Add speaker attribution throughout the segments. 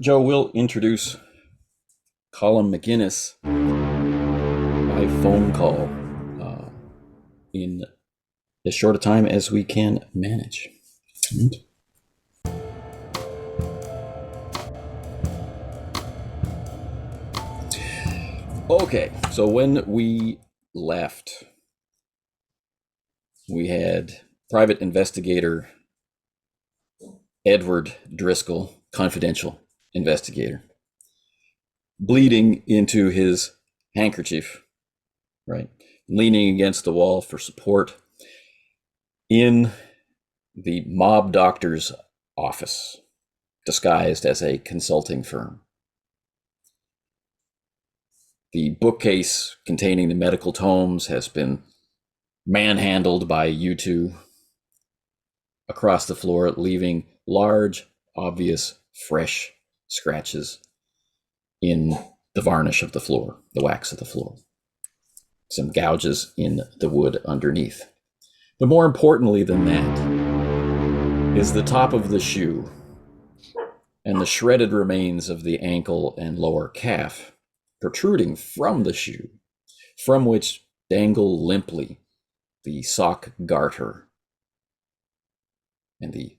Speaker 1: Joe will introduce Callum McInnes by phone call in as short a time as we can manage. Okay, so when we left, we had private investigator Edward Driscoll, confidential investigator, bleeding into his handkerchief, right? Leaning against the wall for support in the mob doctor's office, disguised as a consulting firm. The bookcase containing the medical tomes has been manhandled by you two across the floor, leaving large, obvious, fresh scratches in the varnish of the floor, the wax of the floor. Some gouges in the wood underneath. But more importantly than that is the top of the shoe and the shredded remains of the ankle and lower calf protruding from the shoe, from which dangle limply the sock garter and the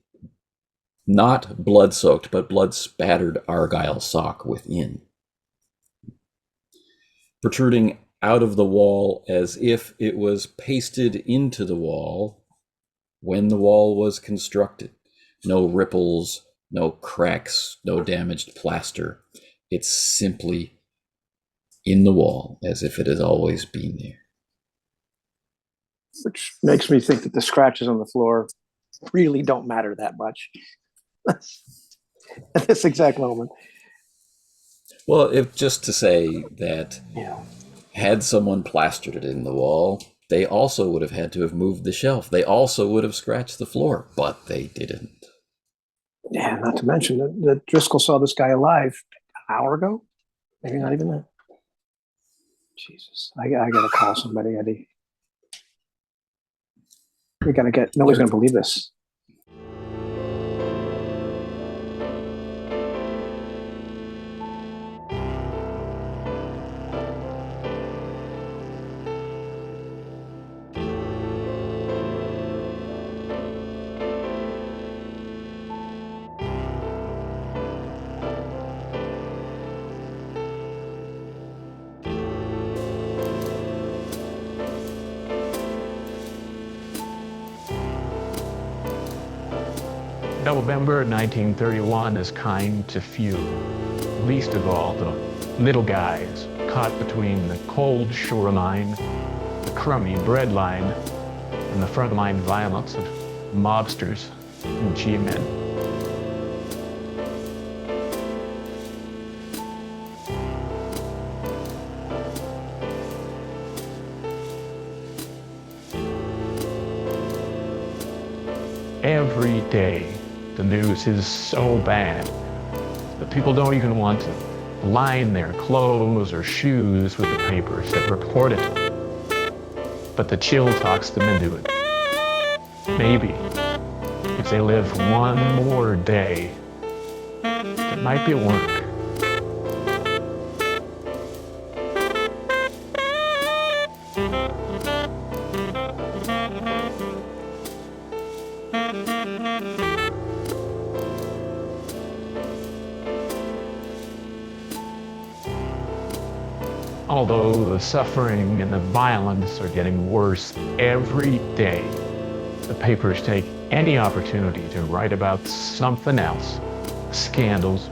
Speaker 1: not blood-soaked but blood-spattered argyle sock within, protruding out of the wall as if it was pasted into the wall when the wall was constructed. No ripples, no cracks, no damaged plaster. It's simply in the wall as if it has always been there.
Speaker 2: Which makes me think that the scratches on the floor really don't matter that much at this exact moment.
Speaker 1: Well, if just to say that had someone plastered it in the wall, they also would have had to have moved the shelf. They also would have scratched the floor, but they didn't.
Speaker 2: Yeah, not to mention that Driscoll saw this guy alive an hour ago. Maybe not even that. Jesus, I gotta call somebody, Eddie. We gotta get. Nobody's gonna believe this.
Speaker 3: November 1931 is kind to few, least of all the little guys caught between the cold shoreline, the crummy breadline, and the frontline violence of mobsters and G-men. Every day, the news is so bad that people don't even want to line their clothes or shoes with the papers that report it. But the chill talks them into it. Maybe, if they live one more day, it might be work. Although the suffering and the violence are getting worse every day, the papers take any opportunity to write about something else. Scandals,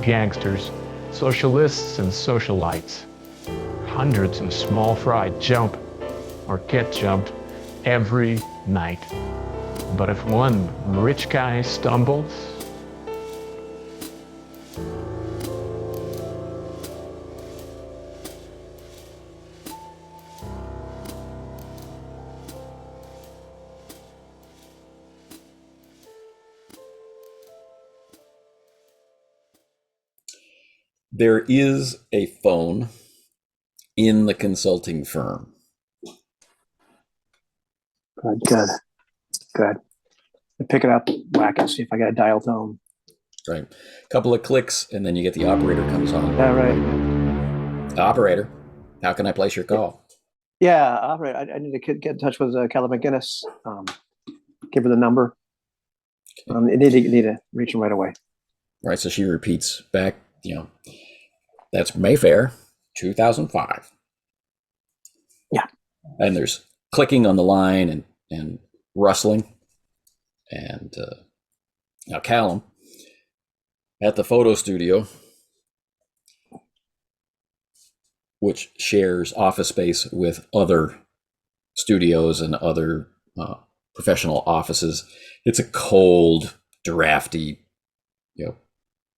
Speaker 3: gangsters, socialists and socialites. Hundreds of small fry jump or get jumped every night. But if one rich guy stumbles,
Speaker 1: There is a phone in the consulting firm.
Speaker 2: Good. I pick it up, whack it, see if I got a dial tone.
Speaker 1: Right. A couple of clicks, and then you get the operator comes on.
Speaker 2: Right.
Speaker 1: Operator, how can I place your call?
Speaker 2: Yeah, all right. I need to get in touch with Callum McInnes. Give her the number. You need to reach him right away.
Speaker 1: Right. So she repeats back, that's Mayfair, 2005.
Speaker 2: Yeah.
Speaker 1: And there's clicking on the line and rustling. And now Callum at the photo studio, which shares office space with other studios and other professional offices. It's a cold, drafty,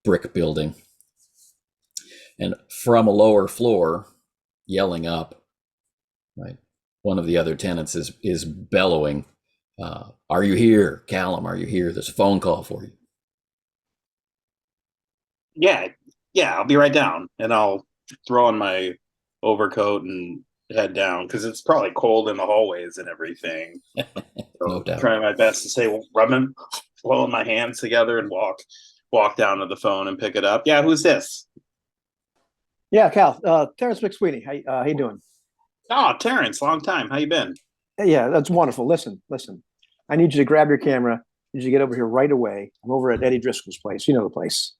Speaker 1: brick building. And from a lower floor, yelling up, right, one of the other tenants is bellowing, "Are you here, Callum? Are you here? There's a phone call for you."
Speaker 4: Yeah, I'll be right down, and I'll throw on my overcoat and head down because it's probably cold in the hallways and everything. So
Speaker 1: No doubt.
Speaker 4: trying my best to stay blowing my hands together and walk down to the phone and pick it up. Yeah, who's this?
Speaker 2: Yeah, Cal. Terrence McSweeney. How you doing?
Speaker 4: Oh, Terrence, long time. How you been?
Speaker 2: Yeah, that's wonderful. Listen. I need you to grab your camera. I need you to get over here right away. I'm over at Eddie Driscoll's place. You know the place.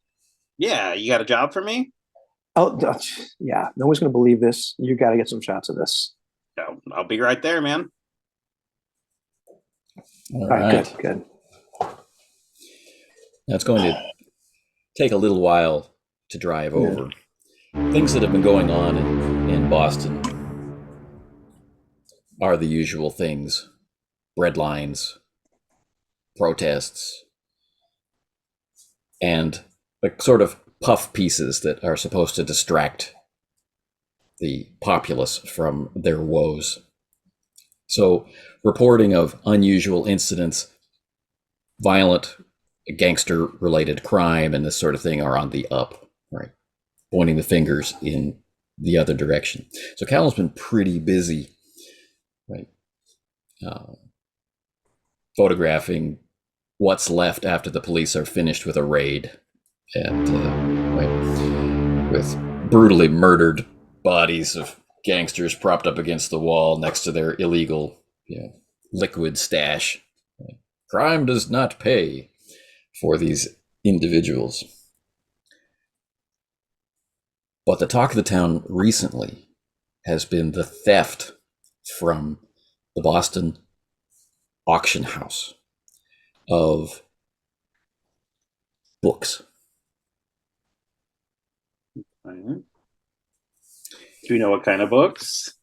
Speaker 4: Yeah, you got a job for me?
Speaker 2: Oh, yeah. No one's going to believe this. You got to get some shots of this.
Speaker 4: No, I'll be right there, man.
Speaker 1: All right.
Speaker 2: Good.
Speaker 1: Now it's going to take a little while to drive over. Things that have been going on in Boston are the usual things: bread lines, protests, and the sort of puff pieces that are supposed to distract the populace from their woes. So reporting of unusual incidents, violent gangster-related crime, and this sort of thing are on the up, right? Pointing the fingers in the other direction. So Callum's been pretty busy, right? Photographing what's left after the police are finished with a raid, and right, with brutally murdered bodies of gangsters propped up against the wall next to their illegal, liquid stash. Right? Crime does not pay for these individuals. But the talk of the town recently has been the theft from the Boston auction house of books.
Speaker 4: Do you know what kind of books?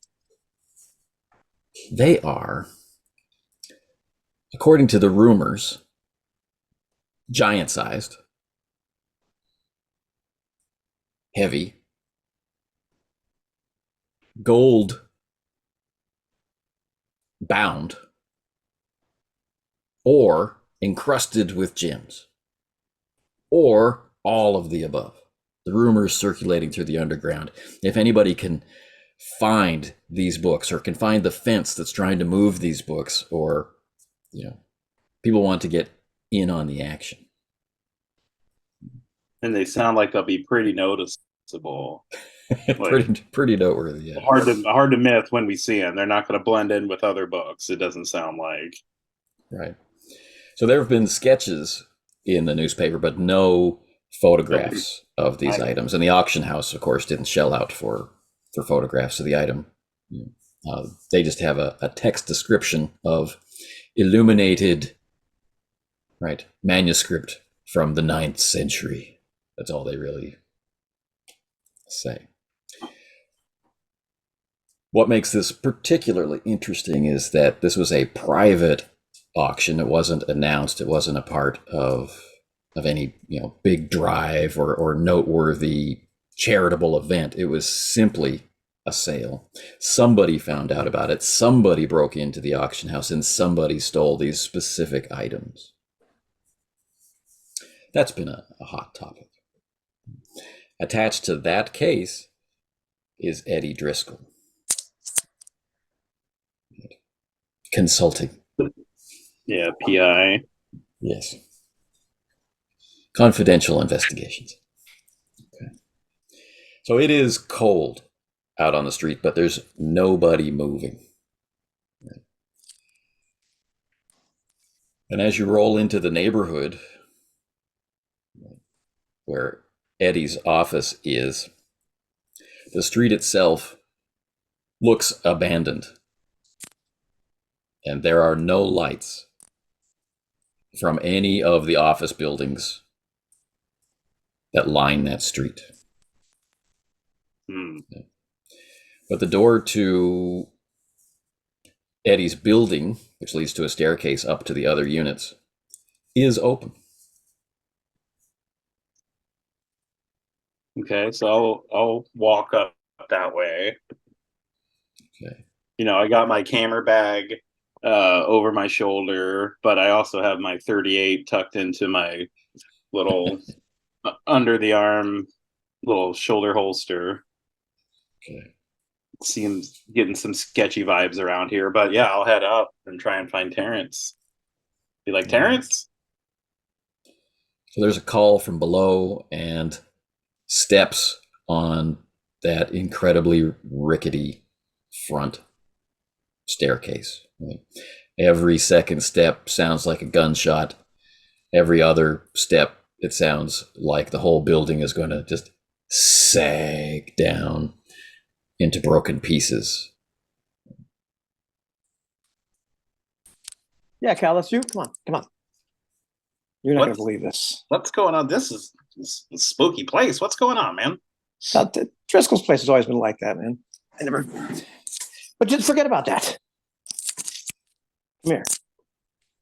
Speaker 1: They are, according to the rumors, giant-sized, heavy, gold bound, or encrusted with gems, or all of the above. The rumors circulating through the underground. If anybody can find these books, or can find the fence that's trying to move these books, or people want to get in on the action.
Speaker 4: And they sound like they'll be pretty noticeable.
Speaker 1: pretty noteworthy. Yeah.
Speaker 4: Hard to myth when we see them. They're not going to blend in with other books. It doesn't sound like.
Speaker 1: Right. So there have been sketches in the newspaper, but no photographs of these items. And the auction house, of course, didn't shell out for photographs of the item. They just have a text description of illuminated, right, manuscript from the 9th century. That's all they really say. What makes this particularly interesting is that this was a private auction. It wasn't announced. It wasn't a part of any big drive or noteworthy charitable event. It was simply a sale. Somebody found out about it. Somebody broke into the auction house and somebody stole these specific items. That's been a hot topic. Attached to that case is Eddie Driscoll. Consulting.
Speaker 4: Yeah, PI.
Speaker 1: Yes. confidential investigations. Okay. So it is cold out on the street, but there's nobody moving. And as you roll into the neighborhood where Eddie's office is, the street itself looks abandoned. And there are no lights from any of the office buildings that line that street. But the door to Eddie's building, which leads to a staircase up to the other units, is open.
Speaker 4: Okay, so I'll walk up that way.
Speaker 1: Okay.
Speaker 4: You know, I got my camera bag over my shoulder, but I also have my 38 tucked into my little under the arm little shoulder holster.
Speaker 1: Okay.
Speaker 4: Seems getting some sketchy vibes around here, but yeah, I'll head up and try and find Terrence. You like Terrence?
Speaker 1: So there's a call from below and steps on that incredibly rickety front staircase. Right? Every second step sounds like a gunshot. Every other step, it sounds like the whole building is going to just sag down into broken pieces.
Speaker 2: Yeah, Cal, that's you. Come on. You're not going to believe this.
Speaker 4: What's going on? This is a spooky place. What's going on, man?
Speaker 2: Driscoll's place has always been like that, man. But just forget about that. Come here.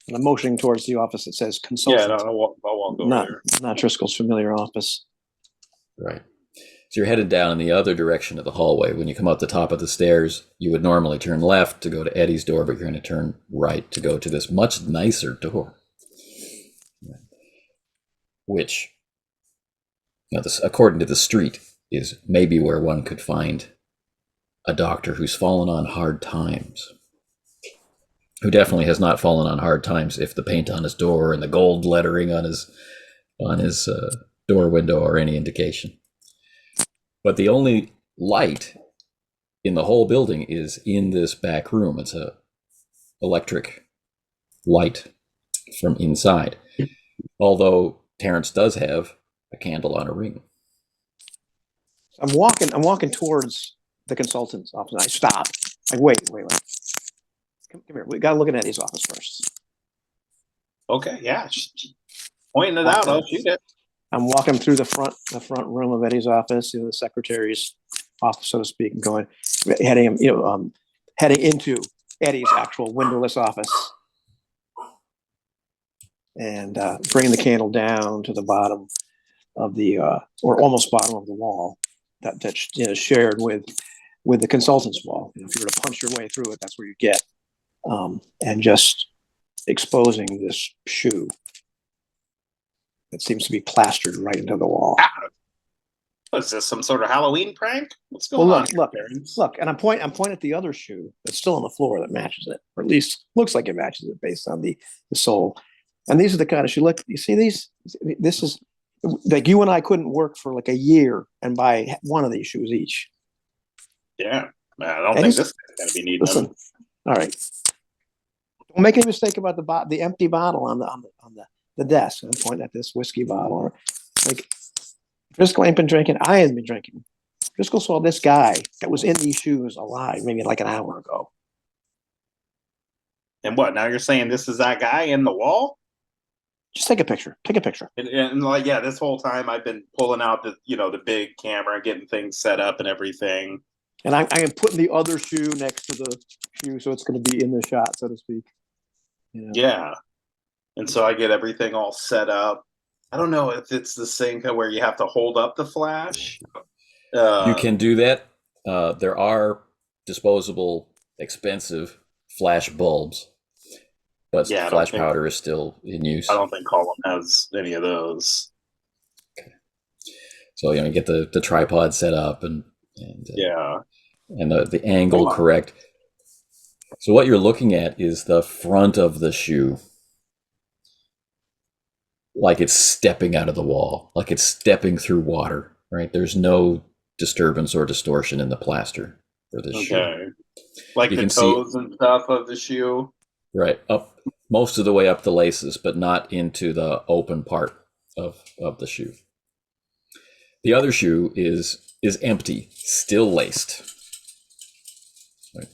Speaker 2: And I'm motioning towards the office that says consultant.
Speaker 4: Yeah, I'll walk over there.
Speaker 2: Not Driscoll's familiar office.
Speaker 1: Right. So you're headed down in the other direction of the hallway. When you come out the top of the stairs, you would normally turn left to go to Eddie's door, but you're going to turn right to go to this much nicer door. Which, according to the street, is maybe where one could find a doctor who's fallen on hard times. Who definitely has not fallen on hard times if the paint on his door and the gold lettering on his door window are any indication. But the only light in the whole building is in this back room. It's a electric light from inside. Although Terrence does have a candle on a ring.
Speaker 2: I'm walking towards the consultant's office. I stop. Like, wait. Come here. We got to look at Eddie's office first.
Speaker 4: Okay, yeah. Pointing it out, I'll shoot it.
Speaker 2: I'm walking through the front room of Eddie's office, the secretary's office, so to speak, and heading into Eddie's actual windowless office, and bringing the candle down to the bottom of the or almost bottom of the wall that's shared with the consultant's wall. If you were to punch your way through it, that's where you get, and just exposing this shoe. It seems to be plastered right into the wall.
Speaker 4: What is this, some sort of Halloween prank? What's going on?
Speaker 2: Look, and I'm pointing at the other shoe that's still on the floor that matches it, or at least looks like it matches it based on the sole. And these are the kind of shoe. Look, you see these? This is like you and I couldn't work for like a year and buy one of these shoes each.
Speaker 4: Yeah, man, I don't think this is going to be needed.
Speaker 2: Listen, all right. Don't make any mistake about the empty bottle on the desk. I'm pointing at this whiskey bottle. Or like Driscoll ain't been drinking. I ain't been drinking. Driscoll saw this guy that was in these shoes alive maybe like an hour ago.
Speaker 4: And what? Now you're saying this is that guy in the wall?
Speaker 2: Just take a picture.
Speaker 4: And like, yeah, this whole time I've been pulling out the big camera, getting things set up and everything.
Speaker 2: And I am putting the other shoe next to the shoe, so it's going to be in the shot, so to speak.
Speaker 4: Yeah. And so I get everything all set up. I don't know if it's the same kind where you have to hold up the flash.
Speaker 1: You can do that. There are disposable, expensive flash bulbs, but flash powder is still in use.
Speaker 4: I don't think Callum has any of those.
Speaker 1: Okay. So you get the tripod set up and the angle correct. So what you're looking at is the front of the shoe. like it's stepping out of the wall, like it's stepping through water, right? There's no disturbance or distortion in the plaster for this shoe.
Speaker 4: Okay. Like
Speaker 1: You
Speaker 4: the
Speaker 1: can see
Speaker 4: toes and stuff of the shoe.
Speaker 1: right up most of the way up the laces, but not into the open part of the shoe. The other shoe is empty, still laced. Right.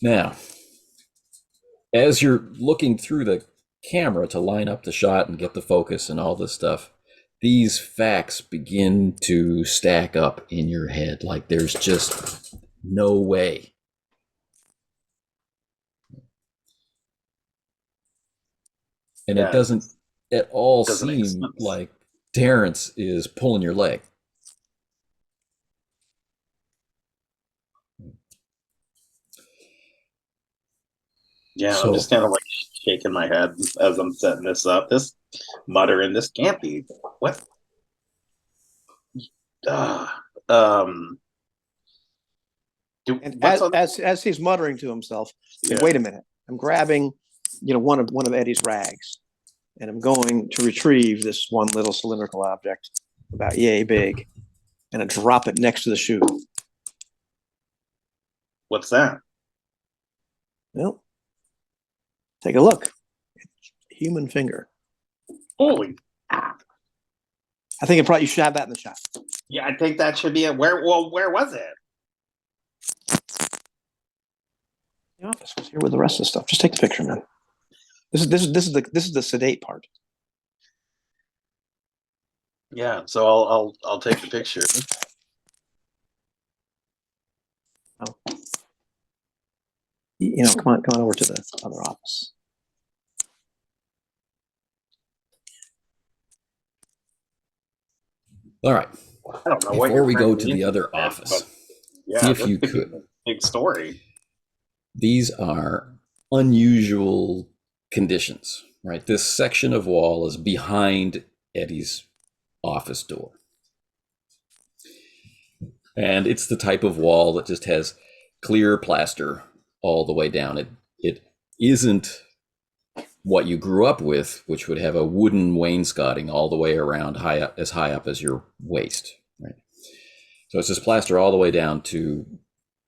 Speaker 1: Now, as you're looking through the camera to line up the shot and get the focus and all this stuff, these facts begin to stack up in your head. Like there's just no way. And
Speaker 4: Yeah,
Speaker 1: it doesn't at all
Speaker 4: doesn't make
Speaker 1: seem
Speaker 4: sense.
Speaker 1: like Terrence is pulling your leg.
Speaker 4: Yeah,
Speaker 1: So-
Speaker 4: I'm just kind of like shaking my head as I'm setting this up. This muttering, this can't be. What? Um.
Speaker 2: And
Speaker 4: What's on?
Speaker 2: as he's muttering to himself,
Speaker 4: Yeah.
Speaker 2: wait a minute, I'm grabbing, one of Eddie's rags, and I'm going to retrieve this one little cylindrical object about yay big, and I drop it next to the shoe.
Speaker 4: What's that?
Speaker 2: Well, take a look. It's a human finger.
Speaker 4: Holy!
Speaker 2: I think you should have that in the shot.
Speaker 4: Yeah, I think that should be it. Where was it?
Speaker 2: The office was here with the rest of the stuff. Just take the picture, man. This is the sedate part.
Speaker 4: Yeah, so I'll take the picture.
Speaker 2: Come on over to the other office.
Speaker 1: All right.
Speaker 4: I don't know what
Speaker 1: Before
Speaker 4: you're
Speaker 1: we go
Speaker 4: bringing
Speaker 1: to the
Speaker 4: into
Speaker 1: other
Speaker 4: this,
Speaker 1: office,
Speaker 4: but yeah,
Speaker 1: if
Speaker 4: this
Speaker 1: you
Speaker 4: could be
Speaker 1: could.
Speaker 4: a big story.
Speaker 1: These are unusual conditions, right? This section of wall is behind Eddie's office door. And it's the type of wall that just has clear plaster all the way down. It isn't what you grew up with, which would have a wooden wainscoting all the way around as high up as your waist, right? So it's just plaster all the way down to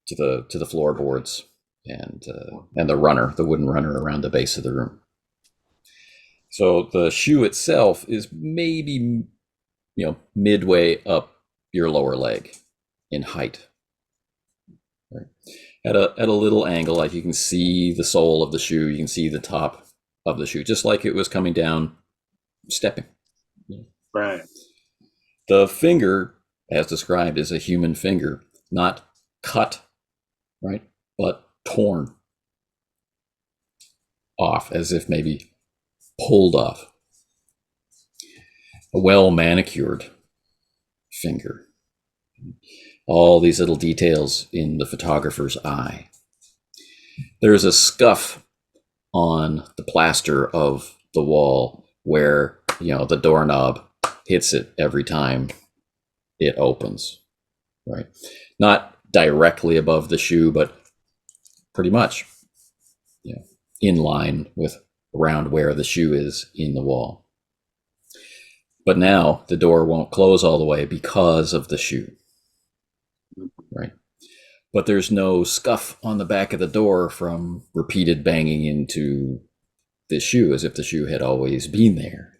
Speaker 1: the floorboards and the wooden runner around the base of the room. So the shoe itself is maybe midway up your lower leg in height, right? At a little angle, like you can see the sole of the shoe, you can see the top of the shoe, just like it was coming down, stepping.
Speaker 4: Right.
Speaker 1: The finger, as described, is a human finger, not cut, right, but torn off, as if maybe pulled off. A well manicured finger. All these little details in the photographer's eye. There's a scuff on the plaster of the wall where, the doorknob hits it every time it opens, right? Not directly above the shoe, but pretty much, in line with around where the shoe is in the wall. But now the door won't close all the way because of the shoe, right? But there's no scuff on the back of the door from repeated banging into the shoe, as if the shoe had always been there.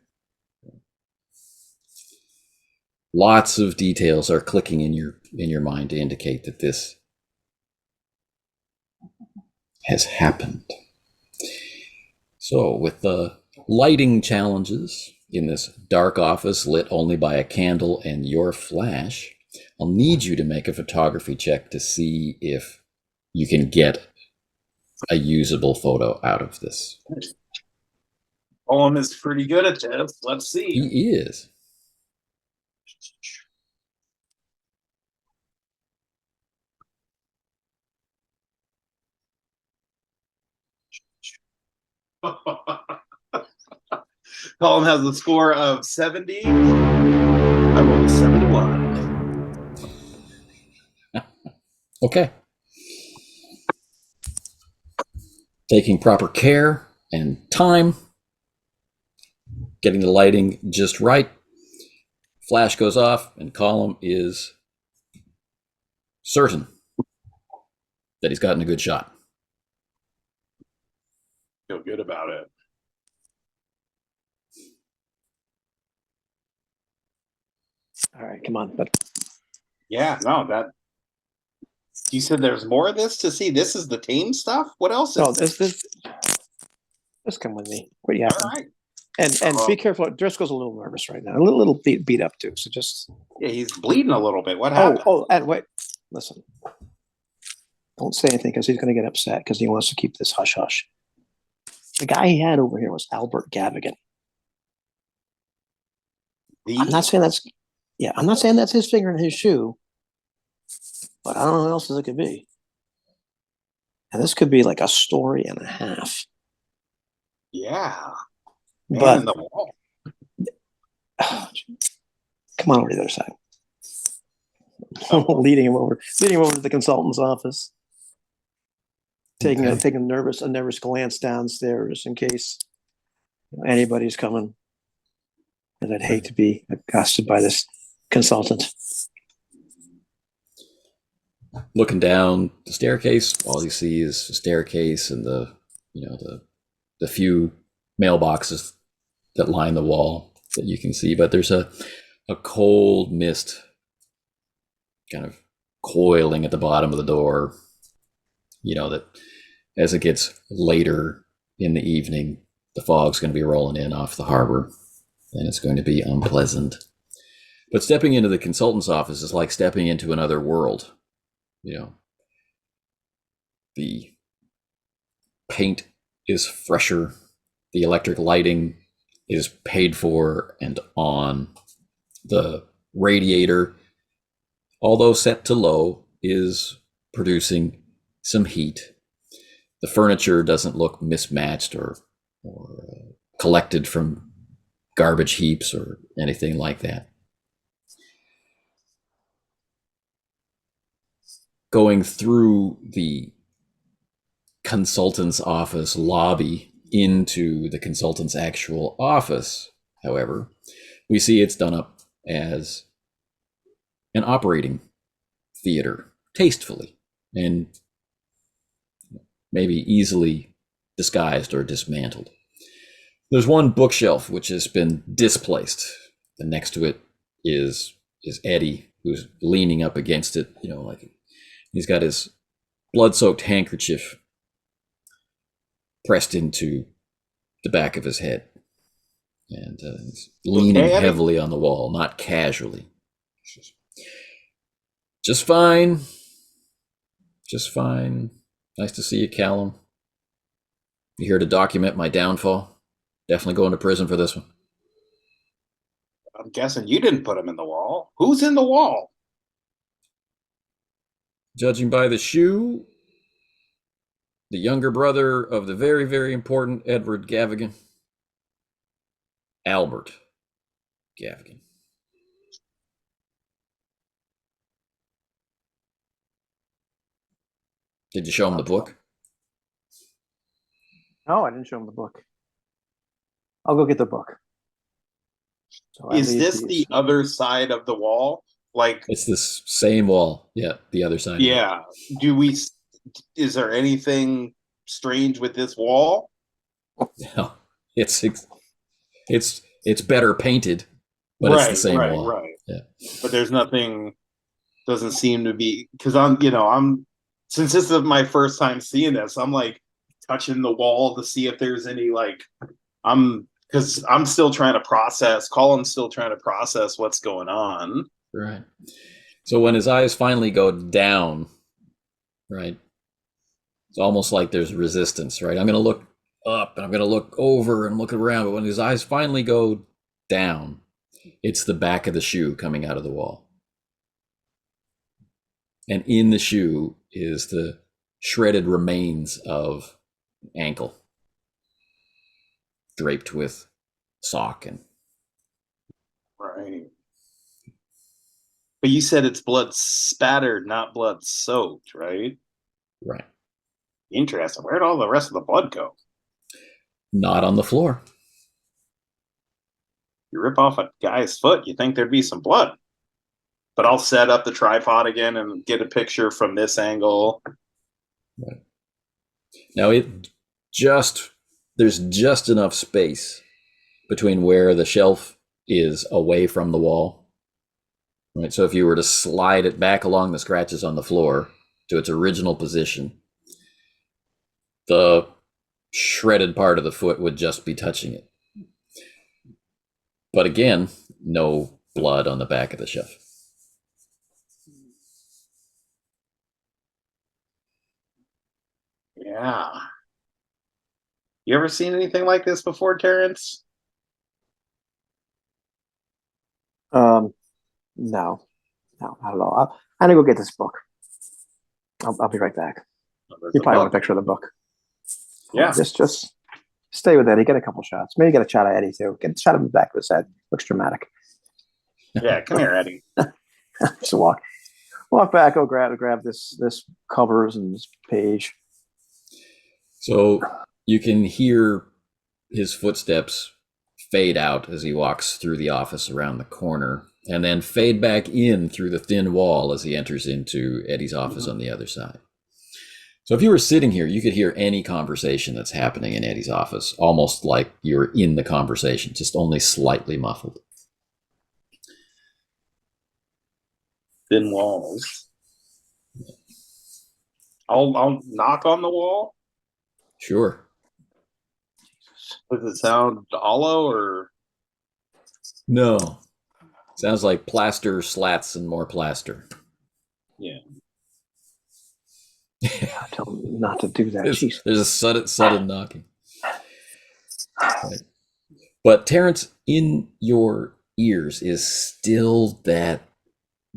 Speaker 1: Lots of details are clicking in your mind to indicate that this has happened. So with the lighting challenges in this dark office lit only by a candle and your flash, I'll need you to make a photography check to see if you can get a usable photo out of this.
Speaker 4: Owen is pretty good at this. Let's see.
Speaker 1: He is.
Speaker 4: Colin has a score of 70. I rolled a 71.
Speaker 1: Okay. Taking proper care and time, getting the lighting just right. Flash goes off, and Callum is certain that he's gotten a good shot.
Speaker 4: Feel good about it.
Speaker 2: All right, come on. But
Speaker 4: Yeah, no, that. You said there's more of this to see. This is the tame stuff. What else?
Speaker 2: no,
Speaker 4: Is
Speaker 2: just come with me. What do you
Speaker 4: all
Speaker 2: have?
Speaker 4: right?
Speaker 2: And be careful. Driscoll's a little nervous right now. A little beat up too. So just.
Speaker 4: Yeah, he's bleeding a little bit. What happened?
Speaker 2: And wait. Listen. Don't say anything because he's going to get upset because he wants to keep this hush hush. The guy he had over here was Albert Gavigan. I'm not saying that's. Yeah, I'm not saying that's his finger in his shoe, but I don't know what else it could be. And this could be like a story and a half.
Speaker 4: Yeah. Man
Speaker 2: But
Speaker 4: in the wall.
Speaker 2: come on over to the other side. leading him over to the consultant's office. Taking a nervous glance downstairs in case anybody's coming. And I'd hate to be accosted by this consultant.
Speaker 1: Looking down the staircase, all you see is a staircase and the few mailboxes that line the wall that you can see. But there's a cold mist kind of coiling at the bottom of the door. That as it gets later in the evening, the fog's going to be rolling in off the harbor, and it's going to be unpleasant. But stepping into the consultant's office is like stepping into another world. The paint is fresher. The electric lighting is paid for and on. The radiator, although set to low, is producing some heat. The furniture doesn't look mismatched or collected from garbage heaps or anything like that. Going through the consultant's office lobby into the consultant's actual office, however, we see it's done up as an operating theater, tastefully and maybe easily disguised or dismantled. There's one bookshelf which has been displaced, and next to it is Eddie, who's leaning up against it, like he's got his blood-soaked handkerchief pressed into the back of his head, and he's leaning heavily on the wall, not casually. Just fine. Nice to see you, Callum. You here to document my downfall? Definitely going to prison for this one.
Speaker 4: I'm guessing you didn't put him in the wall. Who's in the wall?
Speaker 1: Judging by the shoe, the younger brother of the very, very important Edward Gavigan, Albert Gavigan. Did you show him the book?
Speaker 2: No, I didn't show him the book. I'll go get the book. So
Speaker 4: is this the other side of the wall? Like
Speaker 1: it's this same wall. Yeah, the other side.
Speaker 4: Yeah. Is there anything strange with this wall?
Speaker 1: No, it's better painted, but it's the same wall.
Speaker 4: Right.
Speaker 1: Yeah.
Speaker 4: But there's nothing. Doesn't seem to be because I'm since this is my first time seeing this, I'm like touching the wall to see if there's any because I'm still trying to process. Colin's still trying to process what's going on.
Speaker 1: Right. So when his eyes finally go down, right, it's almost like there's resistance, right? I'm going to look up and I'm going to look over and look around. But when his eyes finally go down, it's the back of the shoe coming out of the wall. And in the shoe is the shredded remains of an ankle draped with sock and.
Speaker 4: Right. But you said it's blood spattered, not blood soaked, right?
Speaker 1: Right.
Speaker 4: Interesting. Where'd all the rest of the blood go?
Speaker 1: Not on the floor.
Speaker 4: You rip off a guy's foot, you think there'd be some blood. But I'll set up the tripod again and get a picture from this angle.
Speaker 1: Right. Now there's just enough space between where the shelf is away from the wall. Right. So if you were to slide it back along the scratches on the floor to its original position, the shredded part of the foot would just be touching it. But again, no blood on the back of the shelf.
Speaker 4: Yeah. You ever seen anything like this before, Terrence?
Speaker 2: No, not at all. I'm gonna go get this book. I'll be right back. You probably want a picture of the book.
Speaker 4: Yeah.
Speaker 2: Just stay with Eddie. Get a couple shots. Maybe get a shot of Eddie too. Get a shot of the back of his head. Looks dramatic.
Speaker 4: Yeah, come here, Eddie.
Speaker 2: Just walk back. Go grab this covers and this page.
Speaker 1: So you can hear his footsteps fade out as he walks through the office around the corner, and then fade back in through the thin wall as he enters into Eddie's office on the other side. So if you were sitting here, you could hear any conversation that's happening in Eddie's office, almost like you're in the conversation, just only slightly muffled.
Speaker 4: Thin walls. I'll knock on the wall.
Speaker 1: Sure.
Speaker 4: Does it sound hollow or?
Speaker 1: No. Sounds like plaster, slats, and more plaster.
Speaker 4: Yeah.
Speaker 2: Tell him not to do that.
Speaker 1: There's a sudden knocking. Right. But Terrence, in your ears is still that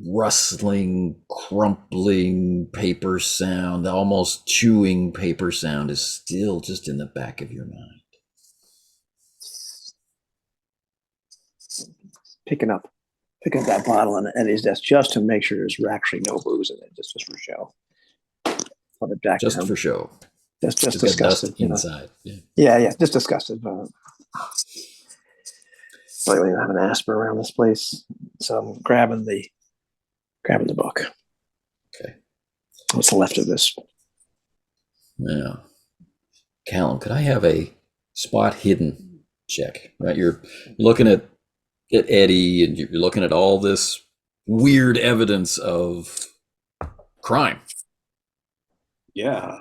Speaker 1: rustling, crumpling paper sound, the almost chewing paper sound is still just in the back of your mind.
Speaker 2: Picking up that bottle on Eddie's desk just to make sure there's actually no booze in it, just for show. Put it back
Speaker 1: just for show.
Speaker 2: Just
Speaker 1: got
Speaker 2: disgusted.
Speaker 1: Dust inside.
Speaker 2: Yeah, just disgusted. So we don't have an asper around this place, so I'm grabbing the book.
Speaker 1: Okay.
Speaker 2: What's left of this?
Speaker 1: Yeah. Callum, could I have a spot hidden check? Right, you're looking at Eddie, and you're looking at all this weird evidence of crime.
Speaker 4: Yeah.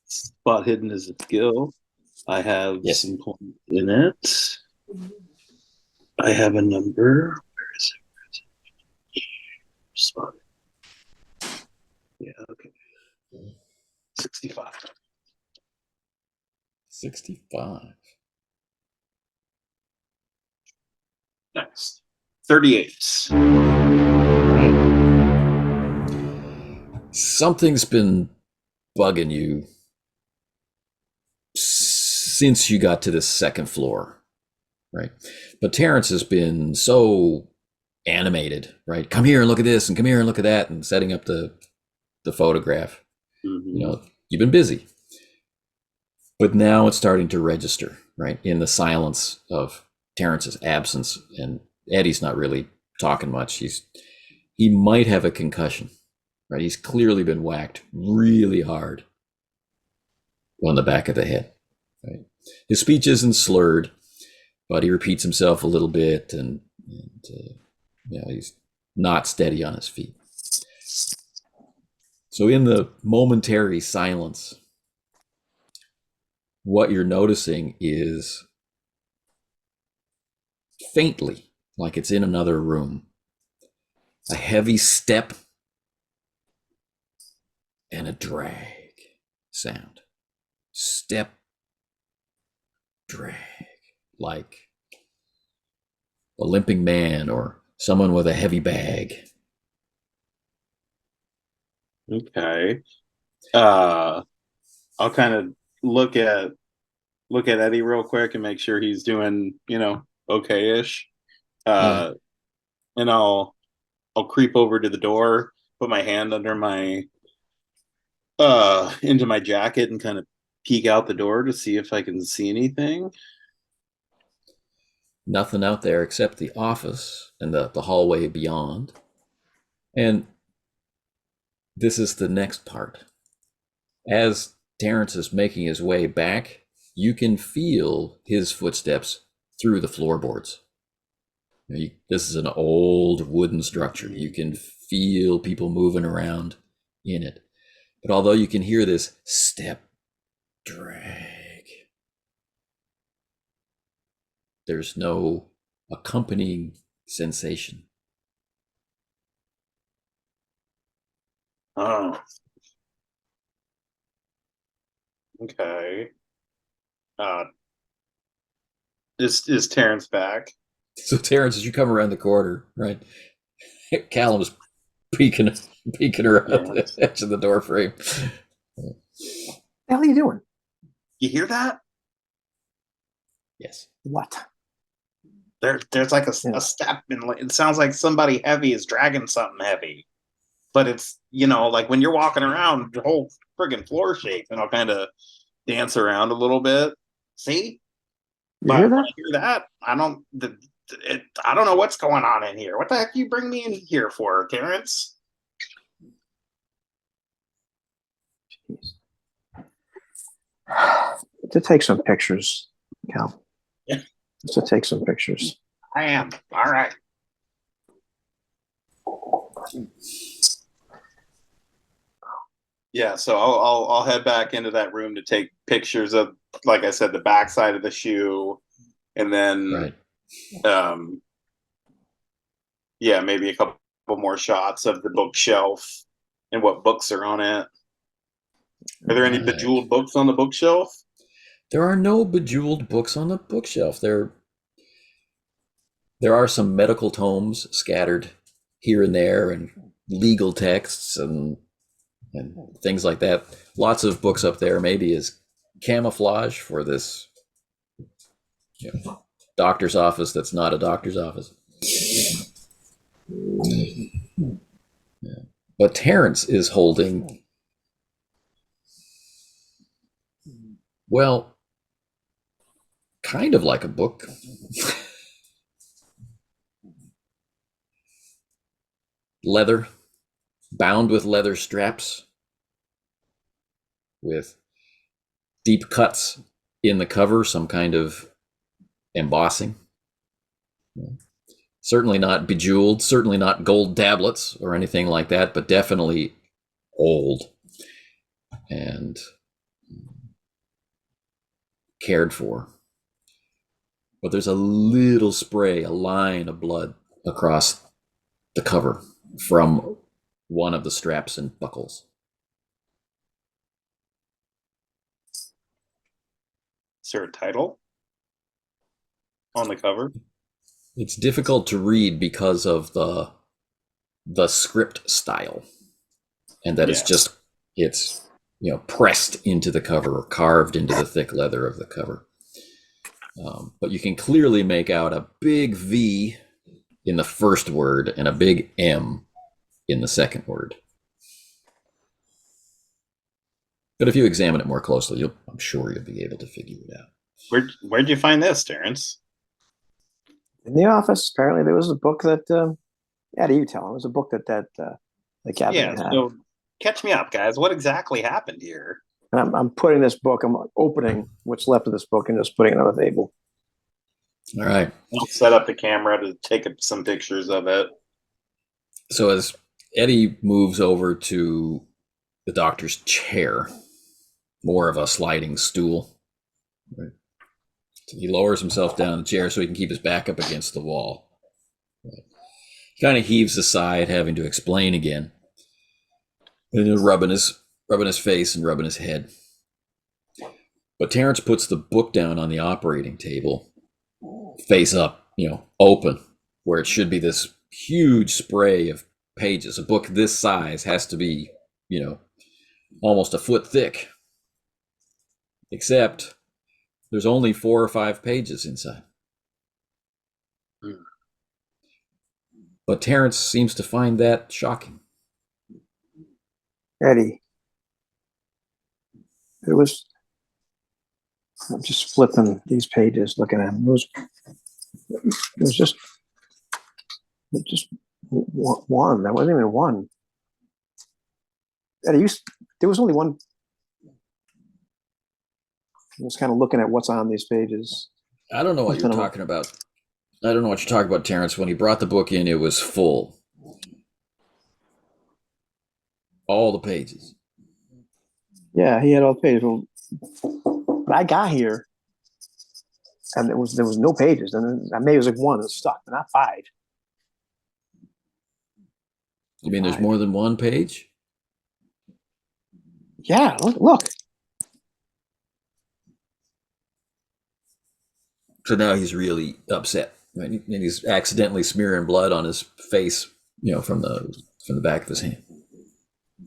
Speaker 4: Spot hidden is a skill. I have some points in it. I have a number. Where is it? Spot. Yeah, okay. 65.
Speaker 1: 65.
Speaker 4: Next. 38.
Speaker 1: Something's been bugging you since you got to the second floor, right? But Terrence has been so animated, right? Come here and look at this, and come here and look at that, and setting up the photograph.
Speaker 4: Mm-hmm.
Speaker 1: You know, you've been busy. But now it's starting to register, right? In the silence of Terrence's absence, and Eddie's not really talking much. He might have a concussion, right? He's clearly been whacked really hard on the back of the head, right? His speech isn't slurred, but he repeats himself a little bit, and he's not steady on his feet. So in the momentary silence, what you're noticing is faintly, like it's in another room, a heavy step and a drag sound. Step, drag, like a limping man or someone with a heavy bag.
Speaker 4: Okay. I'll kind of look at Eddie real quick and make sure he's doing, okay-ish. And I'll creep over to the door, put my hand under my into my jacket and kind of peek out the door to see if I can see anything.
Speaker 1: Nothing out there except the office and the hallway beyond. And this is the next part. As Terrence is making his way back, you can feel his footsteps through the floorboards. This is an old wooden structure. You can feel people moving around in it. But although you can hear this step drag, there's no accompanying sensation.
Speaker 4: Oh. Okay. Is Terrence back?
Speaker 1: So Terrence, as you come around the corner, right, Callum's peeking around the edge of the door frame.
Speaker 2: What the hell are you doing?
Speaker 4: You hear that?
Speaker 1: Yes.
Speaker 2: What?
Speaker 4: There's like a step, and it sounds like somebody heavy is dragging something heavy. But it's, like when you're walking around, the whole friggin' floor shakes, and I'll kind of dance around a little bit. See?
Speaker 2: You hear that?
Speaker 4: When I hear that, I don't know what's going on in here. What the heck you bring me in here for, Terrence?
Speaker 2: Jeez. To take some pictures, Cal.
Speaker 4: Yeah.
Speaker 2: Just to take some pictures.
Speaker 4: I am. All right. Yeah, so I'll head back into that room to take pictures of, like I said, the backside of the shoe, and then, maybe a couple more shots of the bookshelf and what books are on it. Are there any bejeweled books on the bookshelf?
Speaker 1: There are no bejeweled books on the bookshelf. There are some medical tomes scattered here and there, and legal texts and things like that. Lots of books up there, maybe as camouflage for this doctor's office that's not a doctor's office. Yeah. But Terrence is holding, well, kind of like a book. Leather, bound with leather straps, with deep cuts in the cover, some kind of embossing. Certainly not bejeweled, certainly not gold tablets or anything like that, but definitely old and cared for. But there's a little spray, a line of blood across the cover from one of the straps and buckles.
Speaker 4: Is there a title on the cover?
Speaker 1: It's difficult to read because of the script style, and that it's pressed into the cover or carved into the thick leather of the cover. But you can clearly make out a big V in the first word and a big M in the second word. But if you examine it more closely, I'm sure you'll be able to figure it out.
Speaker 4: Where'd you find this, Terrence?
Speaker 2: In the office. Apparently, there was a book that. Eddie, you tell him. It was a book that Gavigan had.
Speaker 4: So catch me up, guys. What exactly happened here?
Speaker 2: And I'm putting this book. I'm opening what's left of this book and just putting it on the table.
Speaker 1: All right.
Speaker 4: I'll set up the camera to take some pictures of it.
Speaker 1: So as Eddie moves over to the doctor's chair, more of a sliding stool, right? So he lowers himself down in the chair so he can keep his back up against the wall. Right. He kind of heaves a sigh at having to explain again, and he's rubbing his face and rubbing his head. But Terrence puts the book down on the operating table, face up, open, where it should be this huge spray of pages. A book this size has to be, almost a foot thick. Except there's only 4 or 5 pages inside. But Terrence seems to find that shocking.
Speaker 2: Eddie, it was I'm just flipping these pages, looking at them. It was just one. That wasn't even one. And there was only one. I was kind of looking at what's on these pages.
Speaker 1: I don't know what you're talking about. I don't know what you're talking about, Terrence. When he brought the book in, it was full. All the pages.
Speaker 2: Yeah, he had all the pages. Well, I got here, and there was no pages, and maybe it was like one that was stuck, but not five.
Speaker 1: You mean there's more than one page?
Speaker 2: Yeah, look.
Speaker 1: So now he's really upset, right? And he's accidentally smearing blood on his face, from the back of his hand.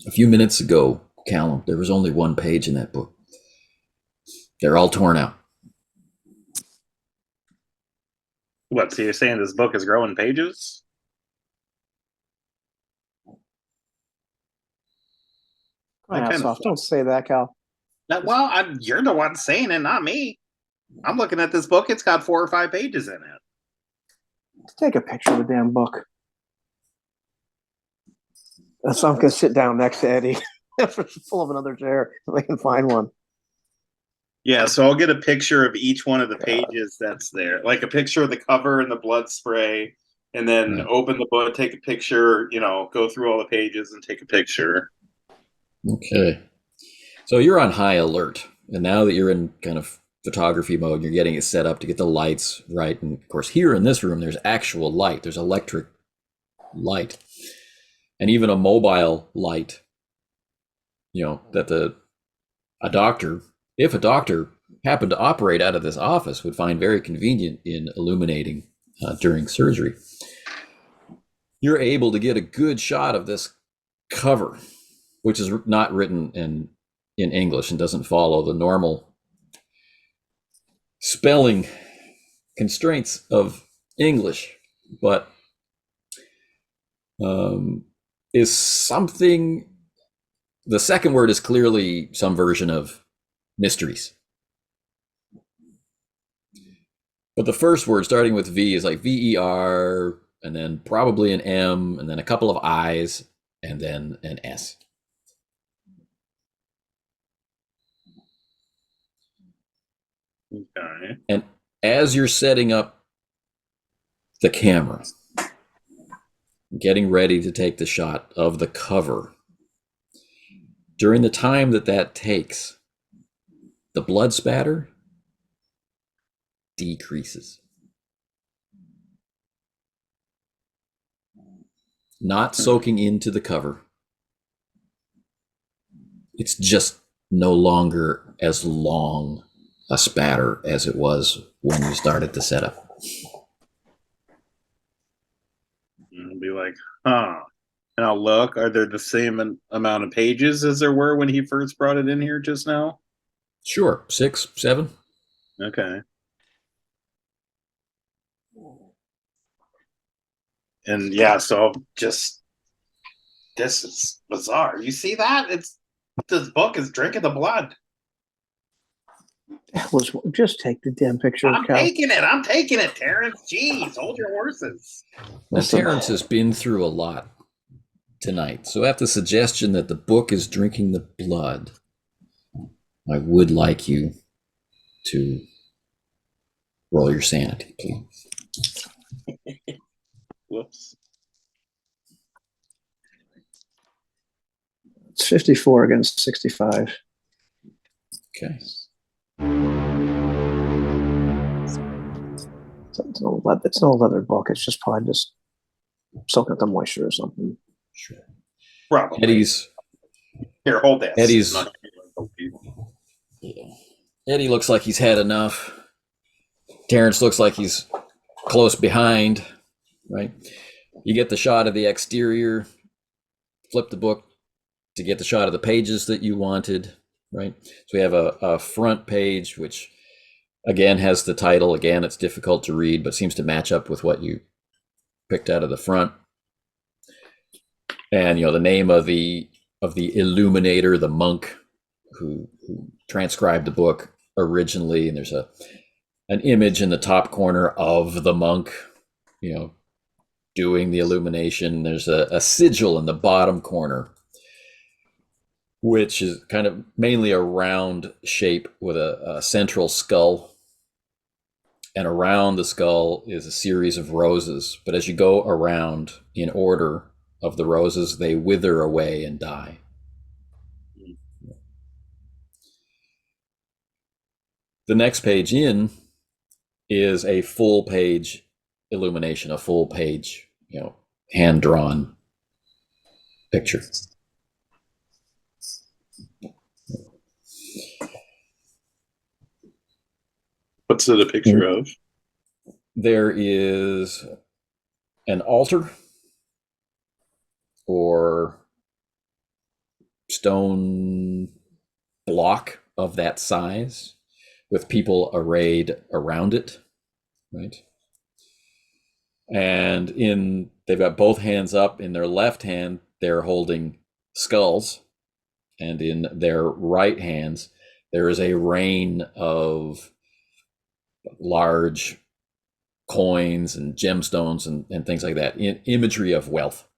Speaker 1: A few minutes ago, Callum, there was only one page in that book. They're all torn out.
Speaker 4: What? So you're saying this book is growing pages?
Speaker 2: Don't say that, Cal.
Speaker 4: Well, you're the one saying it, not me. I'm looking at this book. It's got 4 or 5 pages in it.
Speaker 2: Take a picture of the damn book. So I'm going to sit down next to Eddie. Full of another chair if I can find one.
Speaker 4: Yeah, so I'll get a picture of each one of the pages that's there. Like a picture of the cover and the blood spray. And then open the book, take a picture, go through all the pages and take a picture.
Speaker 1: Okay. So you're on high alert. And now that you're in kind of photography mode, you're getting it set up to get the lights right. And of course, here in this room, there's actual light. There's electric light. And even a mobile light, that a doctor, if a doctor happened to operate out of this office, would find very convenient in illuminating during surgery. You're able to get a good shot of this cover, which is not written in English and doesn't follow the normal spelling constraints of English, but is something. The second word is clearly some version of mysteries. But the first word, starting with V, is like VER, and then probably an M, and then a couple of I's, and then an S.
Speaker 4: Okay.
Speaker 1: And as you're setting up the camera, getting ready to take the shot of the cover, during the time that takes, the blood spatter decreases. Not soaking into the cover. It's just no longer as long a spatter as it was when you started the setup.
Speaker 4: I'll be like, huh. And I'll look, are there the same amount of pages as there were when he first brought it in here just now?
Speaker 1: Sure, 6, 7.
Speaker 4: Okay. And yeah, so this is bizarre. You see that? This book is drinking the blood.
Speaker 2: Just take the damn picture.
Speaker 4: I'm taking it, Terrence. Jeez, hold your horses.
Speaker 1: Well, Terrence has been through a lot tonight. So at the suggestion that the book is drinking the blood, I would like you to roll your sanity, please.
Speaker 4: Whoops.
Speaker 2: It's 54 against 65.
Speaker 1: Okay.
Speaker 2: It's no leather book. It's just probably just soaking up the moisture or something.
Speaker 1: Sure.
Speaker 4: Probably.
Speaker 1: Eddie's.
Speaker 4: Here, hold that.
Speaker 1: Eddie looks like he's had enough. Terrence looks like he's close behind, right? You get the shot of the exterior, flip the book to get the shot of the pages that you wanted, right? So we have a front page, which again has the title. Again, it's difficult to read, but seems to match up with what you picked out of the front. And the name of the illuminator, the monk who transcribed the book, originally, and there's an image in the top corner of the monk, doing the illumination. There's a sigil in the bottom corner, which is kind of mainly a round shape with a central skull. And around the skull is a series of roses. But as you go around in order of the roses, they wither away and die. The next page in is a full page illumination, a full page, hand-drawn picture.
Speaker 4: What's it a picture of?
Speaker 1: There is an altar or stone block of that size with people arrayed around it, right? And they've got both hands up. In their left hand, they're holding skulls, and in their right hands, there is a rain of large coins and gemstones and things like that, imagery of wealth.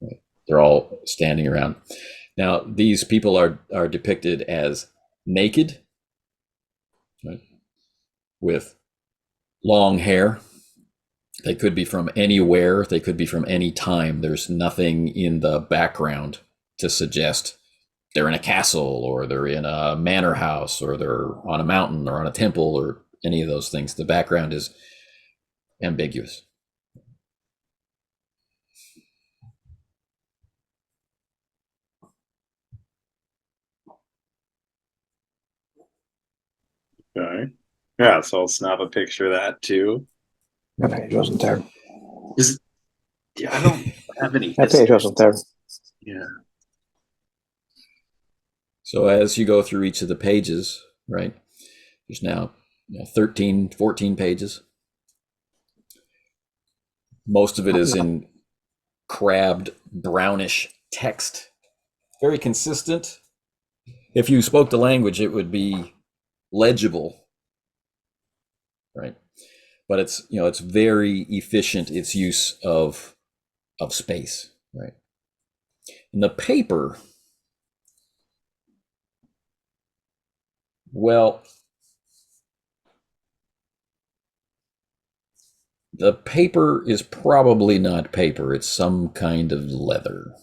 Speaker 1: Right? They're all standing around. Now, these people are depicted as naked, right? With long hair. They could be from anywhere. They could be from any time. There's nothing in the background to suggest they're in a castle or they're in a manor house or they're on a mountain or on a temple or any of those things. The background is ambiguous.
Speaker 4: Okay. Yeah, so I'll snap a picture of that too.
Speaker 2: That page wasn't there.
Speaker 4: I don't have any.
Speaker 2: That page wasn't there.
Speaker 4: Yeah.
Speaker 1: So as you go through each of the pages, right, there's now 13, 14 pages. Most of it is in crabbed, brownish text. Very consistent. If you spoke the language, it would be legible, right? But it's very efficient, its use of space, right? And the paper, well, the paper is probably not paper. It's some kind of leather.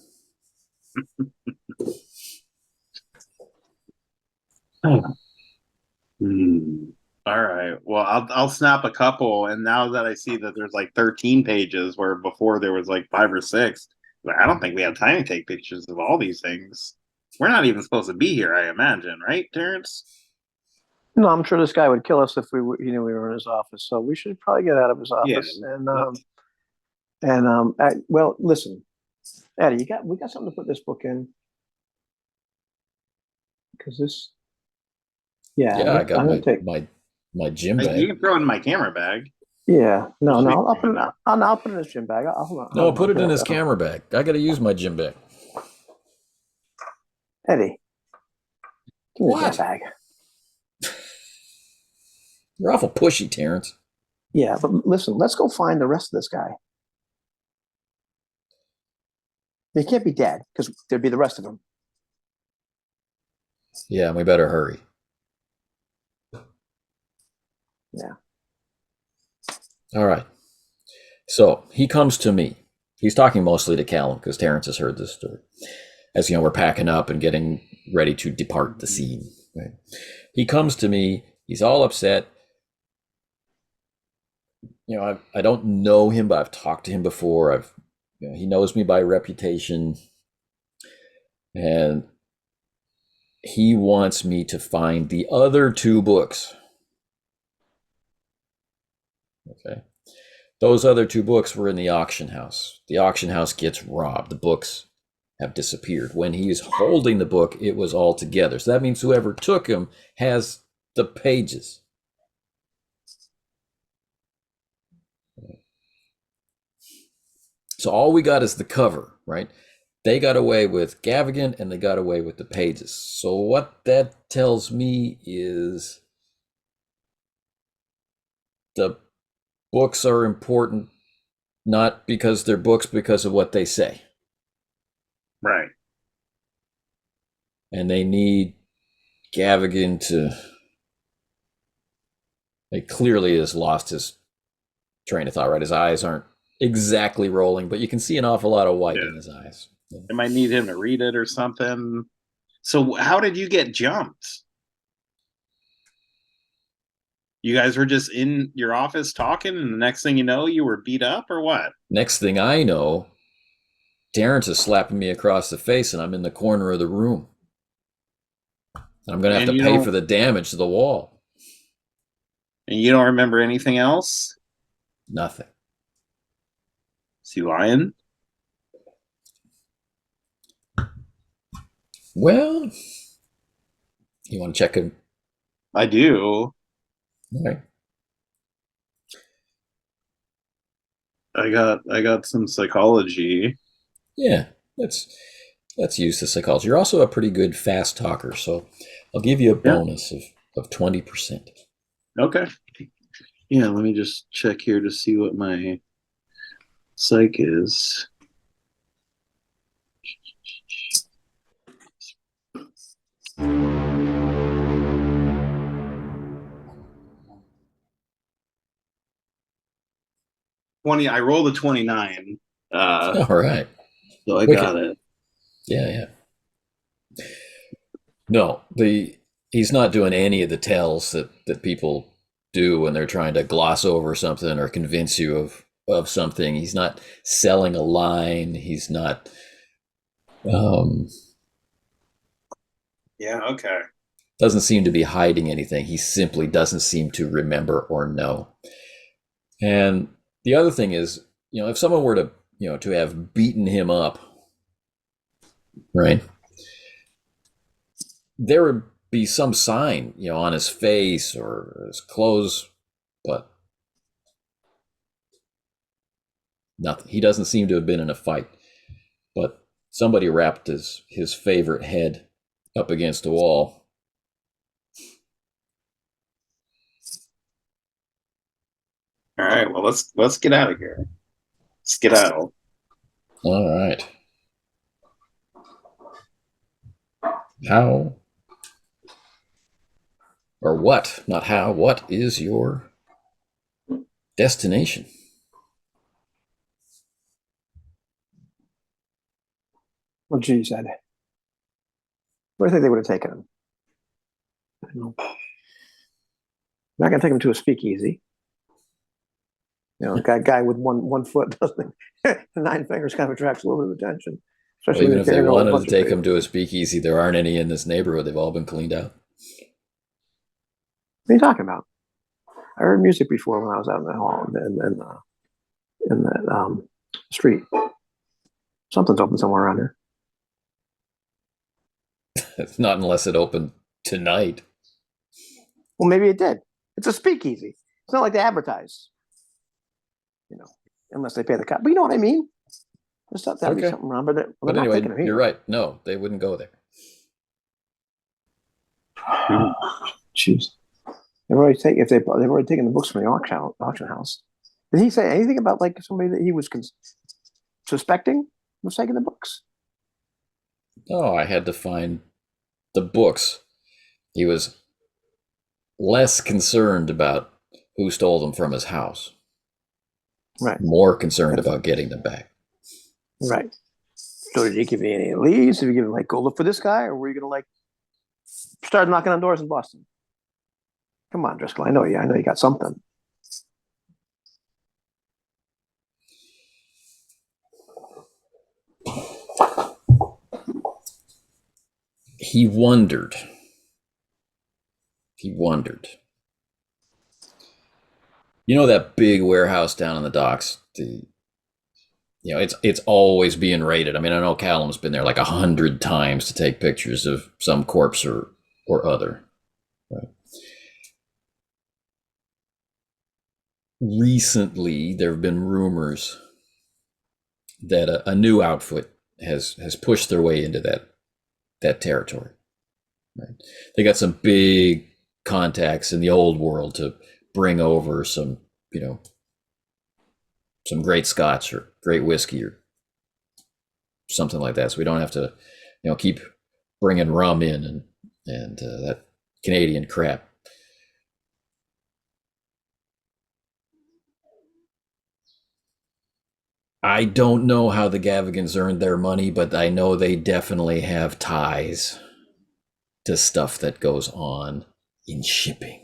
Speaker 4: All right. Well, I'll snap a couple, and now that I see that there's like 13 pages, where before there was like 5 or 6, I don't think we have time to take pictures of all these things. We're not even supposed to be here, I imagine, right, Terrence?
Speaker 2: No, I'm sure this guy would kill us if he knew we were in his office. So we should probably get out of his office. Yeah. Well, listen, Eddie, we got something to put this book in, because this. Yeah,
Speaker 1: I got
Speaker 2: I'm gonna take
Speaker 1: my gym bag.
Speaker 4: You can throw it in my camera bag.
Speaker 2: Yeah, no, I'll put it. I'll put it in his gym bag.
Speaker 1: No, put it in his camera bag. I got to use my gym bag.
Speaker 2: Eddie, give me that bag.
Speaker 1: You're awful pushy, Terrence.
Speaker 2: Yeah, but listen, let's go find the rest of this guy. He can't be dead because there'd be the rest of them.
Speaker 1: Yeah, we better hurry.
Speaker 2: Yeah.
Speaker 1: All right. So he comes to me. He's talking mostly to Callum because Terrence has heard this story. As you know, we're packing up and getting ready to depart the scene. Right? He comes to me. He's all upset. I don't know him, but I've talked to him before. He knows me by reputation, and he wants me to find the other 2 books. Okay. Those other 2 books were in the auction house. The auction house gets robbed. The books have disappeared. When he's holding the book, it was all together. So that means whoever took him has the pages. So all we got is the cover, right? They got away with Gavigan and they got away with the pages. So what that tells me is the books are important not because they're books, because of what they say.
Speaker 4: Right.
Speaker 1: And they need Gavigan to... He clearly has lost his train of thought, right? His eyes aren't exactly rolling, but you can see an awful lot of white in his eyes.
Speaker 4: They might need him to read it or something. So how did you get jumped? You guys were just in your office talking, and the next thing you know, you were beat up, or what?
Speaker 1: Next thing I know, Terrence is slapping me across the face, and I'm in the corner of the room. I'm going to have to pay for the damage to the wall.
Speaker 4: And you don't remember anything else?
Speaker 1: Nothing.
Speaker 4: Is he lying?
Speaker 1: Well, you want to check him?
Speaker 4: I do.
Speaker 1: All right.
Speaker 4: I got some psychology.
Speaker 1: Yeah, let's use the psychology. You're also a pretty good fast talker, so I'll give you a bonus of 20%.
Speaker 4: Okay. Yeah, let me just check here to see what my psych is. I rolled a 29.
Speaker 1: All right.
Speaker 4: So I got it.
Speaker 1: Yeah. No, he's not doing any of the tells that people do when they're trying to gloss over something or convince you of something. He's not selling a line. He's not.
Speaker 4: Yeah. Okay.
Speaker 1: Doesn't seem to be hiding anything. He simply doesn't seem to remember or know. And the other thing is, if someone were to have beaten him up, right, there would be some sign, on his face or his clothes, but nothing. He doesn't seem to have been in a fight, but somebody wrapped his favorite head up against a wall.
Speaker 4: All right. Well, let's get out of here. Skedaddle.
Speaker 1: All right. How or what? Not how. What is your destination?
Speaker 2: Well, G said, where do you think they would have taken him? I don't know. Not going to take him to a speakeasy. A guy with one foot doesn't. 9 fingers kind of attracts a little bit of attention.
Speaker 1: Well, even if they wanted to take him to a speakeasy, there aren't any in this neighborhood. They've all been cleaned out.
Speaker 2: What are you talking about? I heard music before when I was out in the hall in that street. Something's open somewhere around here.
Speaker 1: It's not unless it opened tonight.
Speaker 2: Well, maybe it did. It's a speakeasy. It's not like they advertise. Unless they pay the cop. But you know what I mean? There's got to be something wrong. But
Speaker 1: anyway, you're right. No, they wouldn't go there.
Speaker 2: Jeez. They've already taken the books from the auction house. Did he say anything about somebody that he was suspecting was taking the books?
Speaker 1: Oh, I had to find the books. He was less concerned about who stole them from his house.
Speaker 2: Right.
Speaker 1: More concerned about getting them back.
Speaker 2: Right. So did he give you any leads? Did he give him go look for this guy, or were you gonna start knocking on doors in Boston? Come on, Driscoll. I know you got something.
Speaker 1: He wondered. That big warehouse down in the docks, it's always being raided. I mean, I know Callum's been there 100 times to take pictures of some corpse or other. Right. Recently, there have been rumors that a new outfit has pushed their way into that territory. Right. They got some big contacts in the old world to bring over some some great scotch or great whiskey or something like that. So we don't have to, keep bringing rum in and that Canadian crap. I don't know how the Gavigans earned their money, but I know they definitely have ties to stuff that goes on in shipping.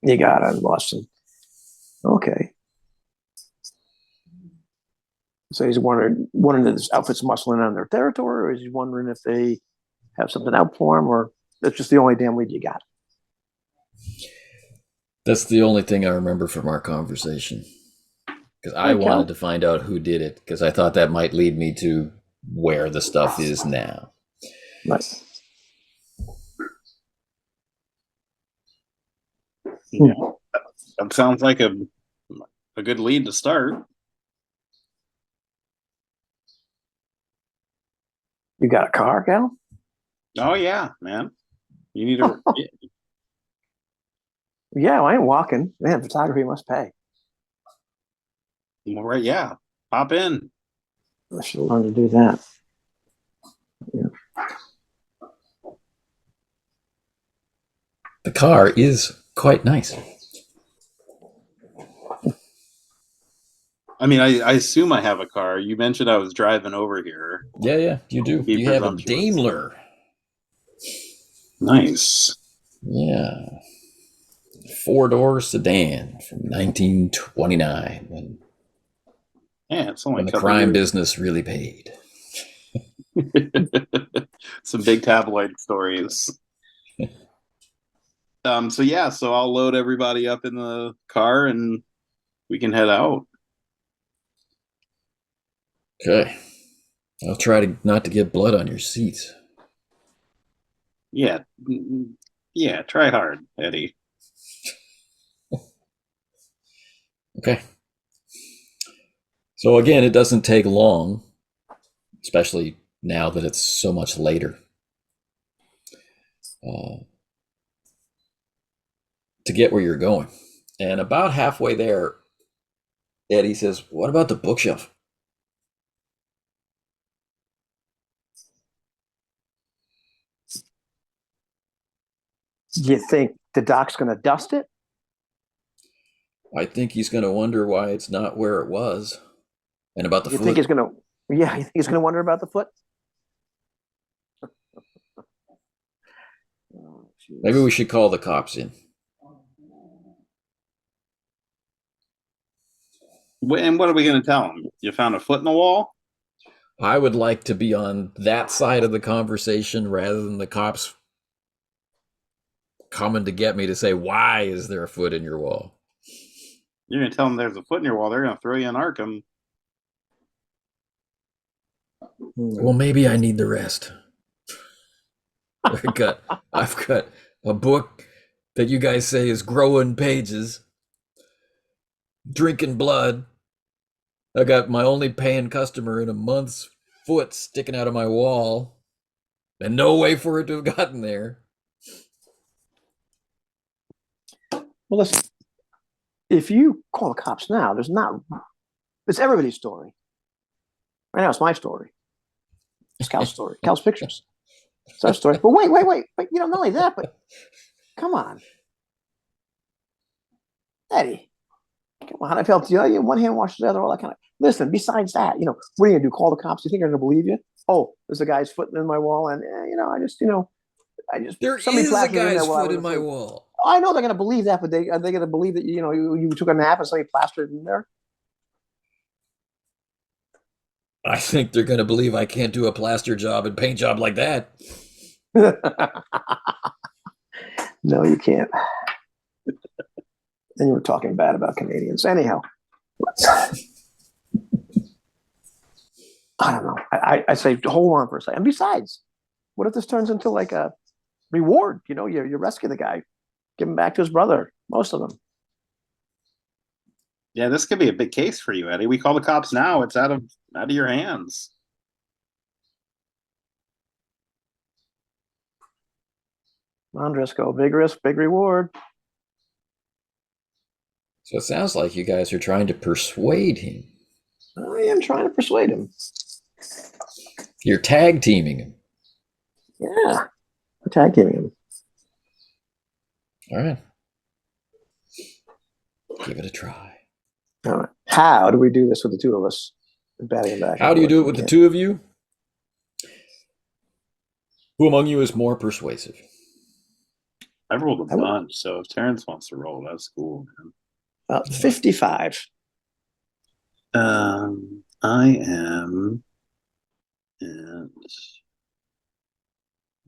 Speaker 2: You got it in Boston. Okay. So he's wondering if this outfit's muscling on their territory, or is he wondering if they have something out for him, or that's just the only damn lead you got?
Speaker 1: That's the only thing I remember from our conversation. Because I wanted to find out who did it, because I thought that might lead me to where the stuff is now.
Speaker 2: Right.
Speaker 4: Yeah, that sounds like a good lead to start.
Speaker 2: You got a car, Cal?
Speaker 4: Oh yeah, man. You need to.
Speaker 2: Yeah, I ain't walking. Man, photography must pay.
Speaker 4: Right, yeah. Hop in.
Speaker 2: I should learn to do that. Yeah.
Speaker 1: The car is quite nice.
Speaker 4: I mean, I assume I have a car. You mentioned I was driving over here.
Speaker 1: Yeah, you do.
Speaker 4: Be
Speaker 1: You have a
Speaker 4: presumptuous.
Speaker 1: Daimler.
Speaker 4: Nice.
Speaker 1: Yeah. 4-door sedan from 1929 when
Speaker 4: Yeah, it's only
Speaker 1: the crime business really paid.
Speaker 4: Some big tabloid stories. So I'll load everybody up in the car and we can head out.
Speaker 1: Okay. I'll try not to get blood on your seats.
Speaker 4: Yeah. Yeah, try hard, Eddie.
Speaker 1: Okay. So again, it doesn't take long, especially now that it's so much later, to get where you're going. And about halfway there, Eddie says, "What about the bookshelf?"
Speaker 2: Do you think the doc's going to dust it?
Speaker 1: I think he's going to wonder why it's not where it was. And about the
Speaker 2: You
Speaker 1: foot.
Speaker 2: think he's going to? Yeah, you think he's going to wonder about the foot? Oh,
Speaker 1: maybe we should call the cops in.
Speaker 4: And what are we going to tell them? You found a foot in the wall?
Speaker 1: I would like to be on that side of the conversation rather than the cops coming to get me to say, why is there a foot in your wall?
Speaker 4: You're going to tell them there's a foot in your wall. They're going to throw you in Arkham.
Speaker 1: Well, maybe I need the rest. I've got a book that you guys say is growing pages, drinking blood. I got my only paying customer in a month's foot sticking out of my wall, and no way for it to have gotten there.
Speaker 2: Well, listen, if you call the cops now, it's everybody's story. Right now, it's my story. It's Cal's story. Cal's pictures. It's our story. But wait. Not only that, but come on. Eddie. Come on, I've helped you. One hand washes the other, all that kind of. Listen, besides that, what are you going to do? Call the cops? You think they're going to believe you? Oh, there's a guy's foot in my wall, and,
Speaker 1: there is a guy's foot in my wall.
Speaker 2: I know they're going to believe that, but are they going to believe that, you took a nap and somebody plastered it in there?
Speaker 1: I think they're going to believe I can't do a plaster job and paint job like that.
Speaker 2: No, you can't. And you were talking bad about Canadians. Anyhow, I don't know. I say hold on for a second. And besides, what if this turns into like a reward? You rescue the guy, give him back to his brother. Most of them.
Speaker 4: Yeah, this could be a big case for you, Eddie. We call the cops now. It's out of your hands.
Speaker 2: Come on, Driscoll. Big risk, big reward.
Speaker 1: So it sounds like you guys are trying to persuade him.
Speaker 2: I am trying to persuade him.
Speaker 1: You're tag teaming him.
Speaker 2: Yeah. We're tag teaming him.
Speaker 1: All right. Give it a try.
Speaker 2: All right. How do we do this with the two of us? Batting him back.
Speaker 1: How do you do it with the two of you? Who among you is more persuasive?
Speaker 4: I rolled a bunch, so if Terrence wants to roll, that's cool, man.
Speaker 2: 55.
Speaker 4: I am at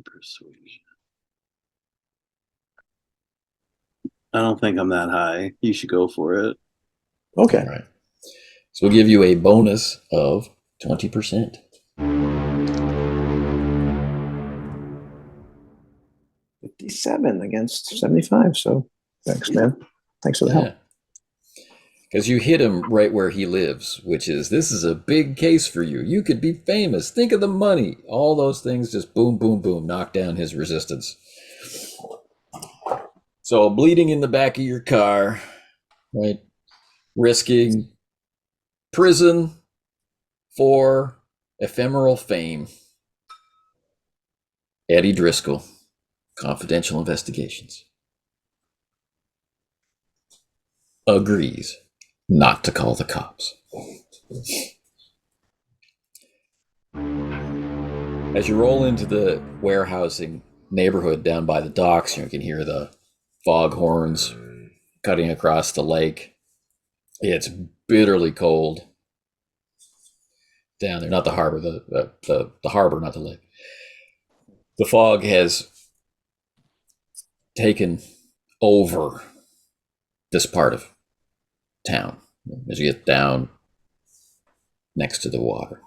Speaker 4: persuasion. I don't think I'm that high. You should go for it.
Speaker 2: Okay.
Speaker 1: All right. So we'll give you a bonus of 20%.
Speaker 2: 57 against 75. So thanks, man. Thanks for the help.
Speaker 1: Because you hit him right where he lives, which is, this is a big case for you. You could be famous. Think of the money. All those things just boom, boom, boom, knock down his resistance. So bleeding in the back of your car, right? Risking prison for ephemeral fame. Eddie Driscoll, Confidential Investigations, agrees not to call the cops. As you roll into the warehousing neighborhood down by the docks, you can hear the foghorns cutting across the lake. It's bitterly cold down there. Not the harbor, the harbor, not the lake. The fog has taken over this part of town as you get down next to the water.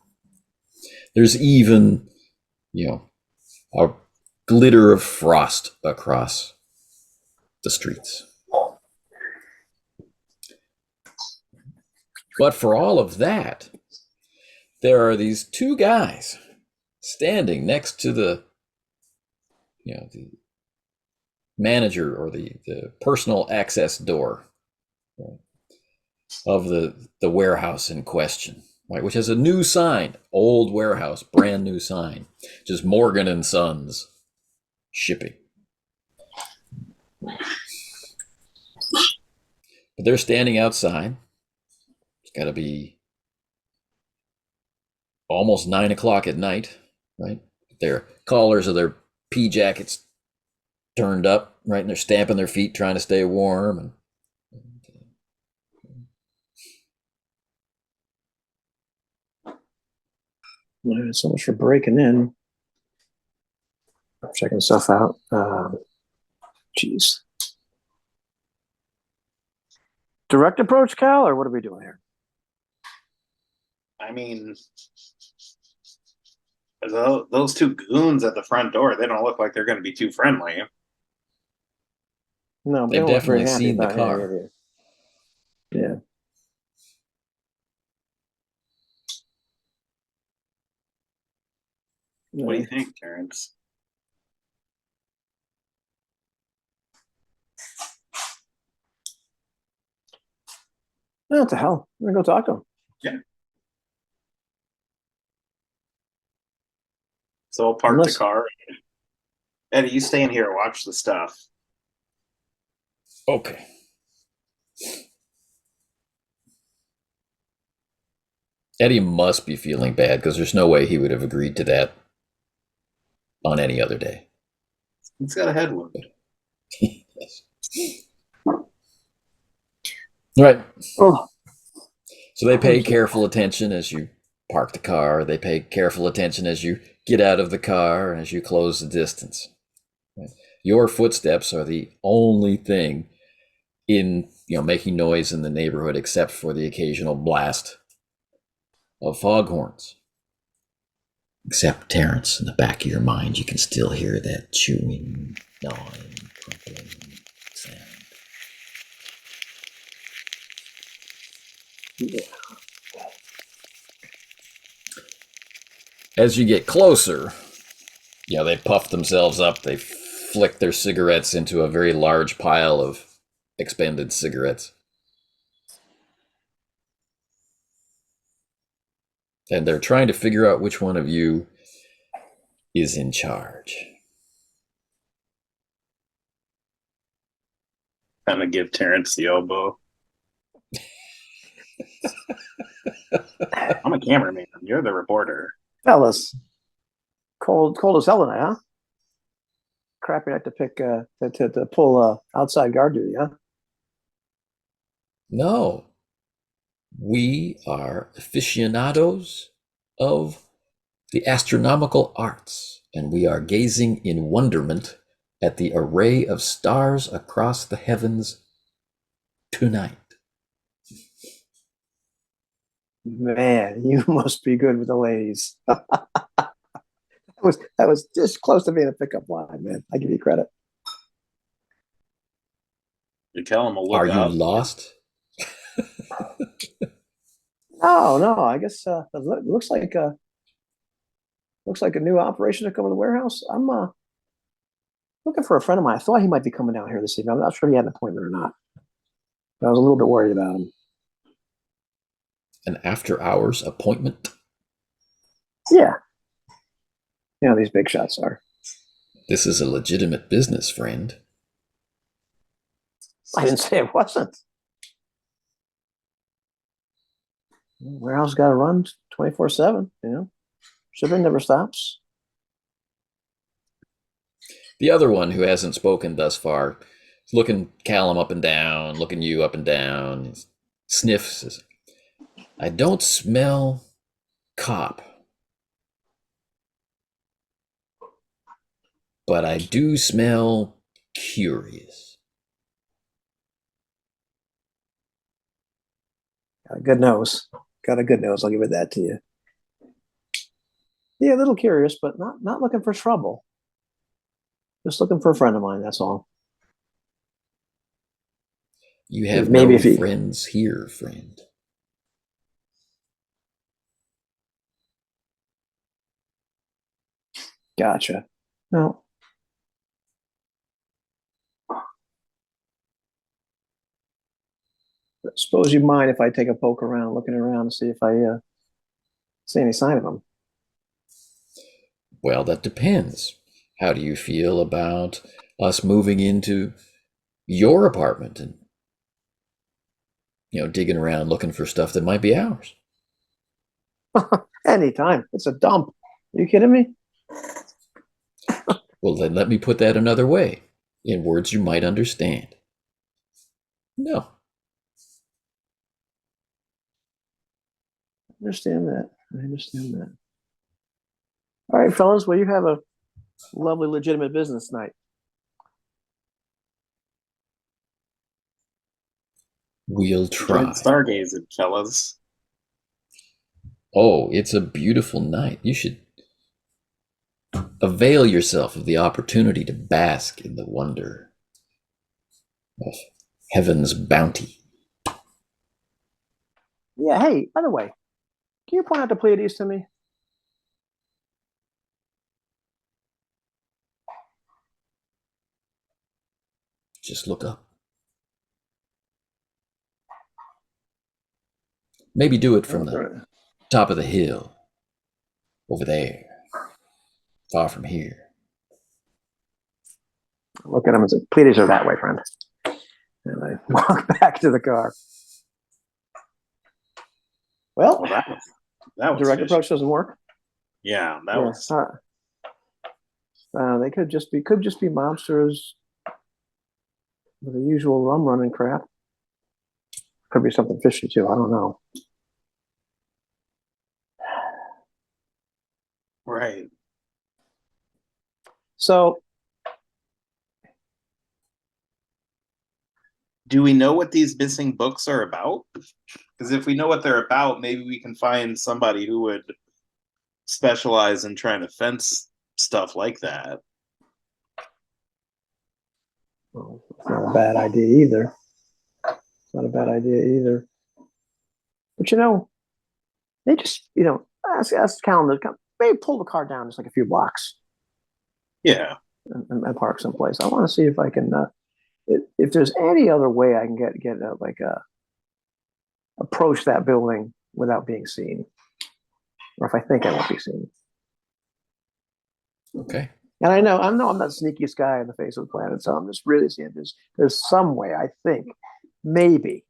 Speaker 1: There's even, a glitter of frost across the streets. But for all of that, there are these two guys standing next to the manager or the personal access door of the warehouse in question, right? Which has a new sign, old warehouse, brand new sign, just Morgan and Sons shipping. But they're standing outside. It's got to be almost 9 o'clock at night, right? Their collars of their pea jackets turned up, right? And they're stamping their feet, trying to stay warm.
Speaker 2: So much for breaking in. I'm checking stuff out. Jeez. Direct approach, Cal, or what are we doing here?
Speaker 4: I mean, those two goons at the front door, they don't look like they're going to be too friendly.
Speaker 2: No,
Speaker 1: they've definitely seen the car.
Speaker 2: Yeah.
Speaker 4: What do you think, Terrence?
Speaker 2: What the hell? We're going to go talk to him.
Speaker 4: Yeah. So I'll park the car. Eddie, you stay in here and watch the stuff.
Speaker 1: Okay. Eddie must be feeling bad because there's no way he would have agreed to that on any other day.
Speaker 4: He's got a head wound.
Speaker 1: Yes. Right.
Speaker 2: Oh.
Speaker 1: So they pay careful attention as you park the car. They pay careful attention as you get out of the car and as you close the distance. Your footsteps are the only thing in, making noise in the neighborhood except for the occasional blast of foghorns. Except, Terrence, in the back of your mind, you can still hear that chewing, gnawing, crumpling sound.
Speaker 2: Yeah.
Speaker 1: As you get closer, they puff themselves up. They flick their cigarettes into a very large pile of expended cigarettes. And they're trying to figure out which one of you is in charge.
Speaker 4: Kind of give Terrence the elbow. I'm a cameraman. You're the reporter.
Speaker 2: Fellas, cold as hell tonight, huh? Crappy night to pick to pull outside guard duty, huh?
Speaker 1: No, we are aficionados of the astronomical arts, and we are gazing in wonderment at the array of stars across the heavens tonight.
Speaker 2: Man, you must be good with the ladies. that was just close to being a pickup line, man. I give you credit.
Speaker 4: You tell him to look
Speaker 1: Are you
Speaker 4: up.
Speaker 1: lost?
Speaker 2: No. I guess it looks like a new operation to come in the warehouse. I'm looking for a friend of mine. I thought he might be coming down here this evening. I'm not sure he had an appointment or not. But I was a little bit worried about him.
Speaker 1: An after-hours appointment?
Speaker 2: Yeah. You know, these big shots are.
Speaker 1: This is a legitimate business, friend.
Speaker 2: I didn't say it wasn't. Warehouse got to run 24/7. You know, shipping never stops.
Speaker 1: The other one who hasn't spoken thus far is looking Callum up and down, looking you up and down. He sniffs. Says, I don't smell cop, but I do smell curious.
Speaker 2: Got a good nose. Got a good nose. I'll give it that to you. Yeah, a little curious, but not looking for trouble. Just looking for a friend of mine. That's all.
Speaker 1: You have
Speaker 2: Maybe
Speaker 1: no
Speaker 2: if he-
Speaker 1: friends here, friend.
Speaker 2: Gotcha. No. Suppose you mind if I take a poke around, looking around to see if I see any sign of him?
Speaker 1: Well, that depends. How do you feel about us moving into your apartment and, digging around looking for stuff that might be ours?
Speaker 2: Anytime. It's a dump. Are you kidding me?
Speaker 1: Well, then let me put that another way, in words you might understand. No.
Speaker 2: I understand that. All right, fellas. Well, you have a lovely, legitimate business night.
Speaker 1: We'll try.
Speaker 4: Stargazing, fellas.
Speaker 1: Oh, it's a beautiful night. You should avail yourself of the opportunity to bask in the wonder of heaven's bounty.
Speaker 2: Yeah. Hey, by the way, can you point out the Pleiades to me?
Speaker 1: Just look up. Maybe do it from the top of the hill, over there, far from here.
Speaker 2: Look at him and say, Pleiades are that way, friend. And I walk back to the car. Well,
Speaker 4: Well, that was
Speaker 2: direct
Speaker 4: fishy.
Speaker 2: approach doesn't work.
Speaker 4: Yeah, that was.
Speaker 2: They could just be monsters with the usual rum running crap. Could be something fishy too. I don't know.
Speaker 4: Right.
Speaker 2: So,
Speaker 4: Do we know what these missing books are about? Because if we know what they're about, maybe we can find somebody who would specialize in trying to fence stuff like that.
Speaker 2: well, it's not a bad idea either. But they just ask Callum to come. Maybe pull the car down just like a few blocks
Speaker 4: Yeah.
Speaker 2: and park someplace. I want to see if I can. If there's any other way I can get approach that building without being seen. or if I think I won't be seen.
Speaker 1: Okay.
Speaker 2: And I know I'm not the sneakiest guy on the face of the planet, so I'm just really seeing there's some way, I think, maybe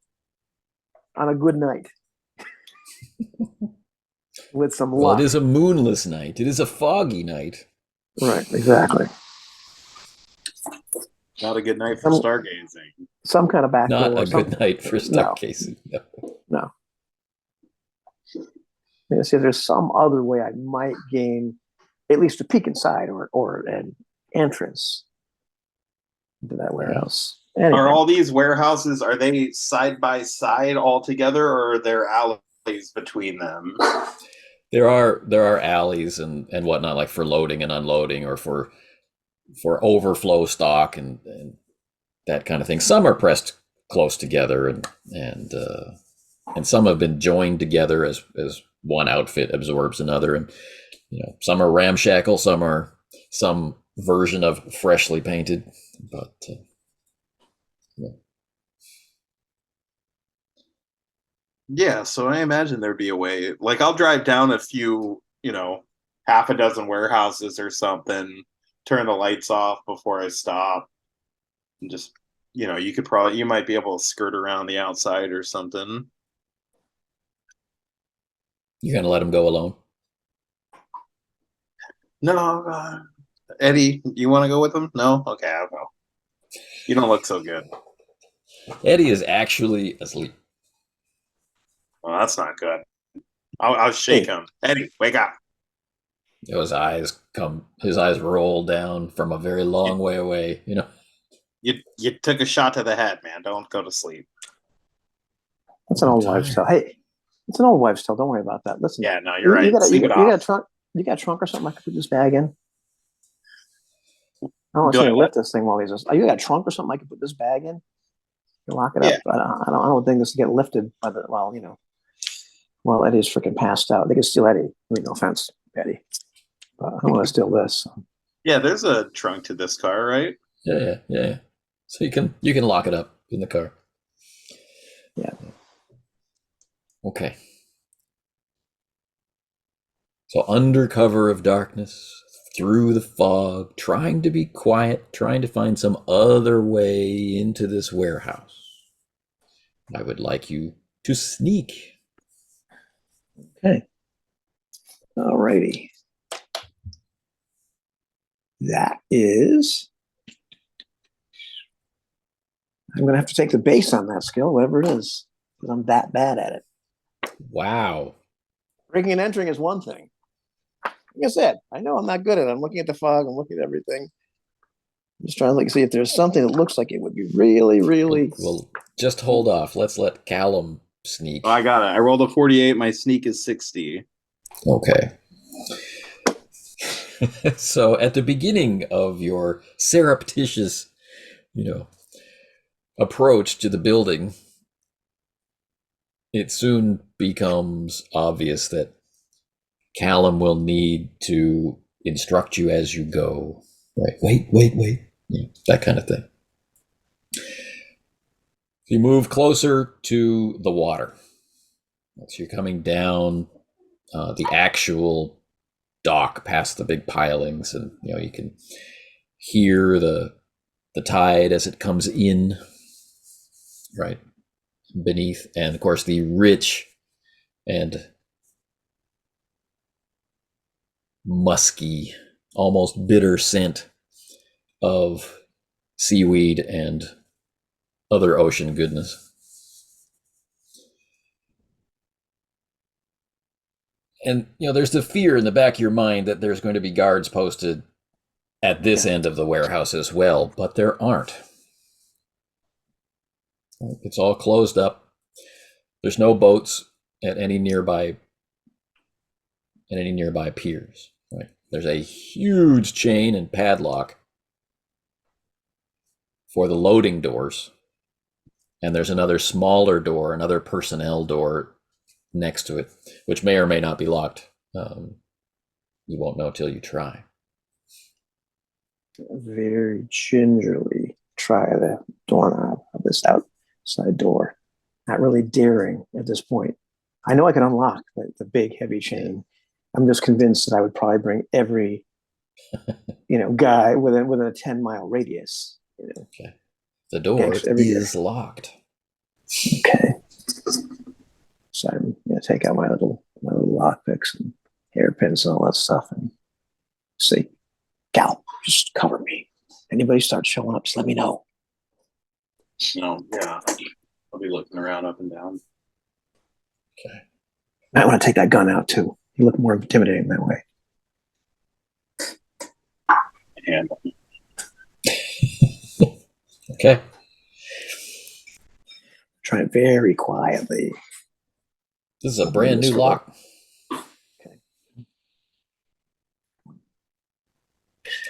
Speaker 2: on a good night with some
Speaker 1: Well,
Speaker 2: luck.
Speaker 1: it is a moonless night. It is a foggy night.
Speaker 2: Right, exactly.
Speaker 4: Not a good night for stargazing.
Speaker 2: Some kind of back
Speaker 1: Not
Speaker 2: door.
Speaker 1: a good night for
Speaker 2: No,
Speaker 1: stargazing. No.
Speaker 2: no. You see, there's some other way I might gain at least a peek inside or an entrance into that warehouse. Anyway.
Speaker 4: Are all these warehouses, are they side by side all together, or are there alleys between them?
Speaker 1: There are alleys and whatnot, like for loading and unloading, or for overflow stock and that kind of thing. Some are pressed close together, and some have been joined together as one outfit absorbs another, and some are ramshackle, some version of freshly painted, but
Speaker 4: yeah, so I imagine there'd be a way. Like, I'll drive down a few, half a dozen warehouses or something, turn the lights off before I stop, and just, you might be able to skirt around the outside or something.
Speaker 1: you're gonna let them go alone?
Speaker 4: No, Eddie, you want to go with them? No? Okay, I'll go. You don't look so good.
Speaker 1: Eddie is actually asleep.
Speaker 4: Well, that's not good. I'll shake him. Eddie, wake up.
Speaker 1: His eyes roll down from a very long way away.
Speaker 4: You took a shot to the head, man. Don't go to sleep.
Speaker 2: That's an old wives' tale. Hey, it's an old wives' tale. Don't worry about that. Listen.
Speaker 4: Yeah, no, you're right.
Speaker 2: You got a trunk. You got a trunk or something I could put this bag in? I don't want to lift this thing while he's just. You got a trunk or something I could put this bag in? You lock it up. I don't think this will get lifted by the while Eddie's freaking passed out. They can steal Eddie. I mean, no offense, Eddie, but I don't want to steal this. So.
Speaker 4: Yeah, there's a trunk to this car, right?
Speaker 1: Yeah. So you can lock it up in the car.
Speaker 2: Yeah.
Speaker 1: Okay. So under cover of darkness, through the fog, trying to be quiet, trying to find some other way into this warehouse, I would like you to sneak.
Speaker 2: Okay. All righty. That is. I'm going to have to take the base on that skill, whatever it is, because I'm that bad at it.
Speaker 1: Wow.
Speaker 2: Breaking and entering is one thing. Like I said, I know I'm not good at it. I'm looking at the fog. I'm looking at everything. I'm just trying to see if there's something that looks like it would be really, really.
Speaker 1: Well, just hold off. Let's let Callum sneak.
Speaker 4: Oh, I got it. I rolled a 48. My sneak is 60.
Speaker 1: Okay. So at the beginning of your surreptitious, approach to the building, it soon becomes obvious that Callum will need to instruct you as you go. Right? Wait. That kind of thing. You move closer to the water. So you're coming down the actual dock past the big pilings, and you can hear the tide as it comes in, right beneath, and of course the rich and musky, almost bitter scent of seaweed and other ocean goodness. And there's the fear in the back of your mind that there's going to be guards posted at this end of the warehouse as well, but there aren't. It's all closed up. There's no boats at any nearby piers. Right? There's a huge chain and padlock for the loading doors, and there's another smaller door, another personnel door next to it, which may or may not be locked. You won't know till you try.
Speaker 2: Very gingerly try the doorknob of this outside door. Not really daring at this point. I know I can unlock the big heavy chain, I'm just convinced that I would probably bring every, guy within a 10-mile radius.
Speaker 1: Okay. The door
Speaker 2: Gangs every
Speaker 1: is locked.
Speaker 2: Okay. So I'm gonna take out my little lock picks and hairpins and all that stuff and see. Cal, just cover me. Anybody starts showing up, just let me know.
Speaker 4: No, yeah. I'll be looking around up and down.
Speaker 1: Okay.
Speaker 2: Might want to take that gun out too. You look more intimidating that way.
Speaker 4: And
Speaker 1: Okay.
Speaker 2: Try it very quietly.
Speaker 1: This is a brand new lock.
Speaker 2: Okay.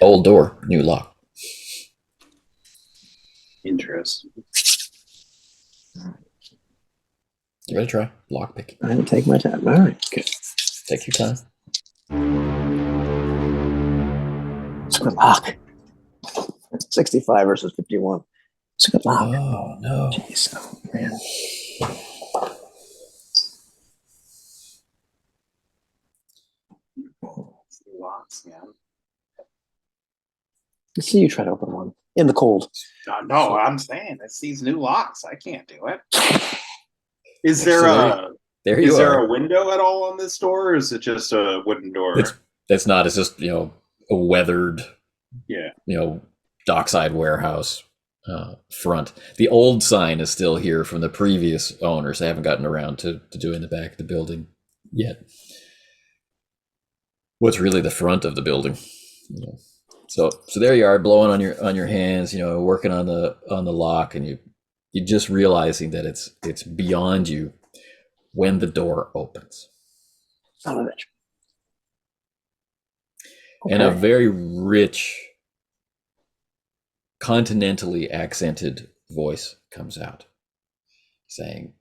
Speaker 1: Old door, new lock.
Speaker 4: interest.
Speaker 1: You ready to try lock picking?
Speaker 2: I'm gonna take my time. All right.
Speaker 1: Okay. Take your time.
Speaker 2: It's a good lock. 65 versus 51. It's a good lock.
Speaker 1: Oh no.
Speaker 2: Jeez, oh, man.
Speaker 4: Locks, man.
Speaker 2: Let's see you try to open one in the cold.
Speaker 4: No, I'm saying it's these new locks. I can't do it. Is there
Speaker 1: So there you
Speaker 4: is there
Speaker 1: are.
Speaker 4: a window at all on this door, or is it just a wooden door?
Speaker 1: It's not. It's just a weathered,
Speaker 4: Yeah.
Speaker 1: dockside warehouse front. The old sign is still here from the previous owners. They haven't gotten around to doing the back of the building yet. What's really the front of the building? So there you are, blowing on your hands, working on the lock, and you just realizing that it's beyond you when the door opens.
Speaker 2: Son of a bitch.
Speaker 1: And a
Speaker 2: Okay.
Speaker 1: very rich, continentally accented voice comes out, saying,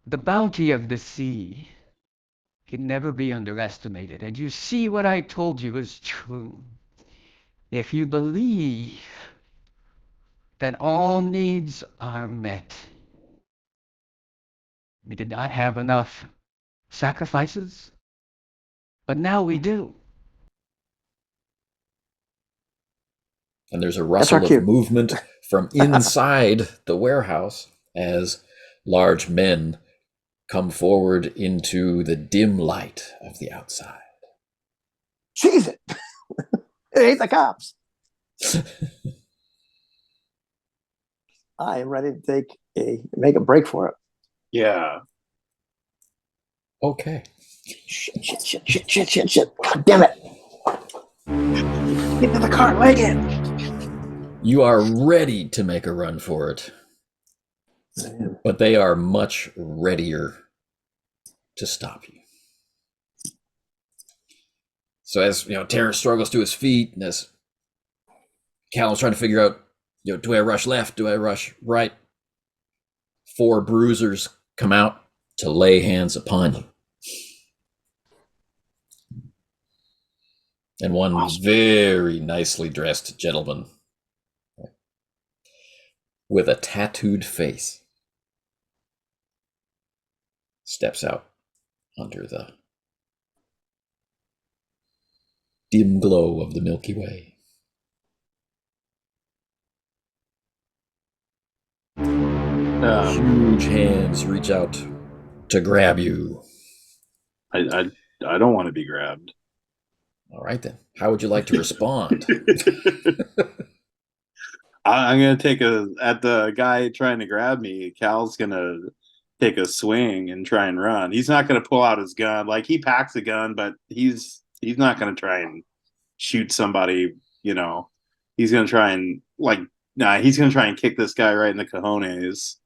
Speaker 5: The bounty of the sea can never be underestimated. And you see, what I told you is true. If you believe that all needs are met, we did not have enough sacrifices, but now we do.
Speaker 1: and there's a
Speaker 2: That's our
Speaker 1: rustle
Speaker 2: cue.
Speaker 1: of movement from inside the warehouse as large men come forward into the dim light of the outside.
Speaker 2: Jeez it. It ain't the cops. I am ready to make a break for it.
Speaker 4: Yeah.
Speaker 1: Okay.
Speaker 2: Shit. God damn it. Get to the car, leg in.
Speaker 1: You are ready to make a run for it, but they are much readier to stop you. So as Terrence struggles to his feet, and as Callum's trying to figure out, do I rush left? Do I rush right? 4 bruisers come out to lay hands upon you. And one very nicely dressed gentleman with a tattooed face steps out under the dim glow of the Milky Way. Huge hands reach out to grab you.
Speaker 4: I don't want to be grabbed.
Speaker 1: All right, then. How would you like to respond?
Speaker 4: I'm gonna take at the guy trying to grab me. Cal's gonna take a swing and try and run. He's not gonna pull out his gun. Like, he packs a gun, but he's not gonna try and shoot somebody. He's gonna try and he's gonna try and kick this guy right in the cojones.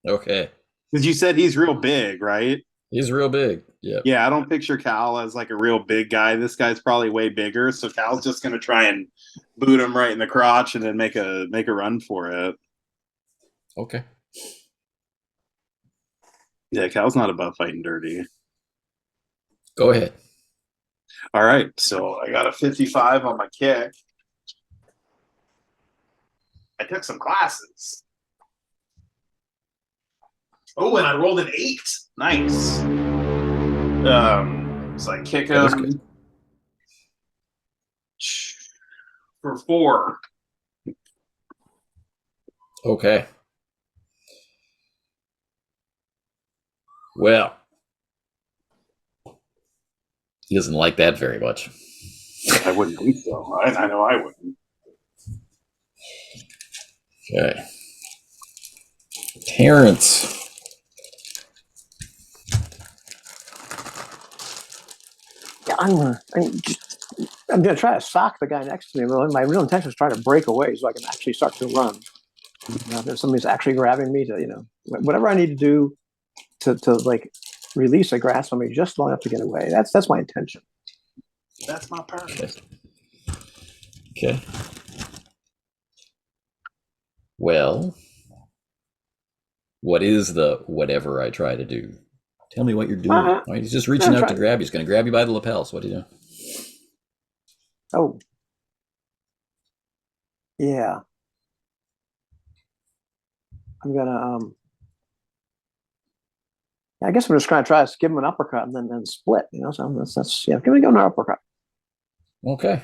Speaker 1: Okay.
Speaker 4: Because you said he's real big, right?
Speaker 1: He's real big. Yeah.
Speaker 4: Yeah, I don't picture Cal as like a real big guy. This guy's probably way bigger, so Cal's just gonna try and boot him right in the crotch and then make a run for it.
Speaker 1: Okay.
Speaker 4: Yeah, Cal's not above fighting dirty.
Speaker 1: Go ahead.
Speaker 4: All right, so I got a 55 on my kick. I took some classes. Oh, and I rolled an 8. Nice. So I kick
Speaker 1: That is
Speaker 4: him
Speaker 1: good.
Speaker 4: for 4.
Speaker 1: Okay. Well, he doesn't like that very much.
Speaker 4: I wouldn't think so. I know I wouldn't.
Speaker 1: Okay. Terrence.
Speaker 2: Yeah, I'm gonna try to sock the guy next to me. But my real intention is try to break away so I can actually start to run. If somebody's actually grabbing me to, whatever I need to do to like release a grasp on me just long enough to get away. That's my intention.
Speaker 4: That's my part.
Speaker 1: Okay. Well, what is the whatever I try to do? Tell me what you're doing.
Speaker 2: Uh-huh.
Speaker 1: Right, he's just reaching
Speaker 2: I'm
Speaker 1: out to
Speaker 2: trying-
Speaker 1: grab you. He's going to grab you by the lapels. What do you do?
Speaker 2: Oh, yeah. I'm gonna. I guess I'm just gonna try to give him an uppercut and then split. So that's yeah. Give me an uppercut.
Speaker 1: Okay.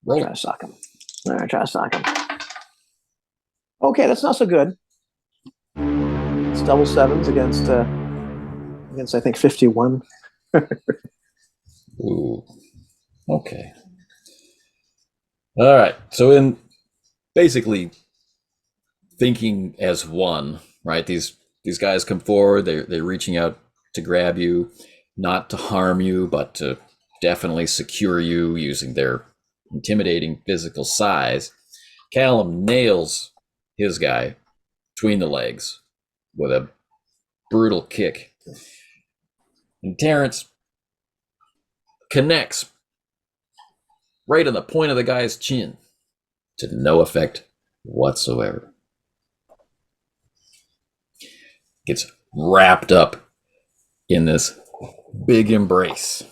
Speaker 1: Roll.
Speaker 2: Try to sock him. All right, try to sock him. Okay, that's not so good. It's double sevens against I think 51.
Speaker 1: Ooh. Okay. All right. So in basically thinking as one, right? These guys come forward. They're reaching out to grab you, not to harm you, but to definitely secure you using their intimidating physical size. Callum nails his guy between the legs with a brutal kick. And Terrence connects right on the point of the guy's chin to no effect whatsoever. Gets wrapped up in this big embrace.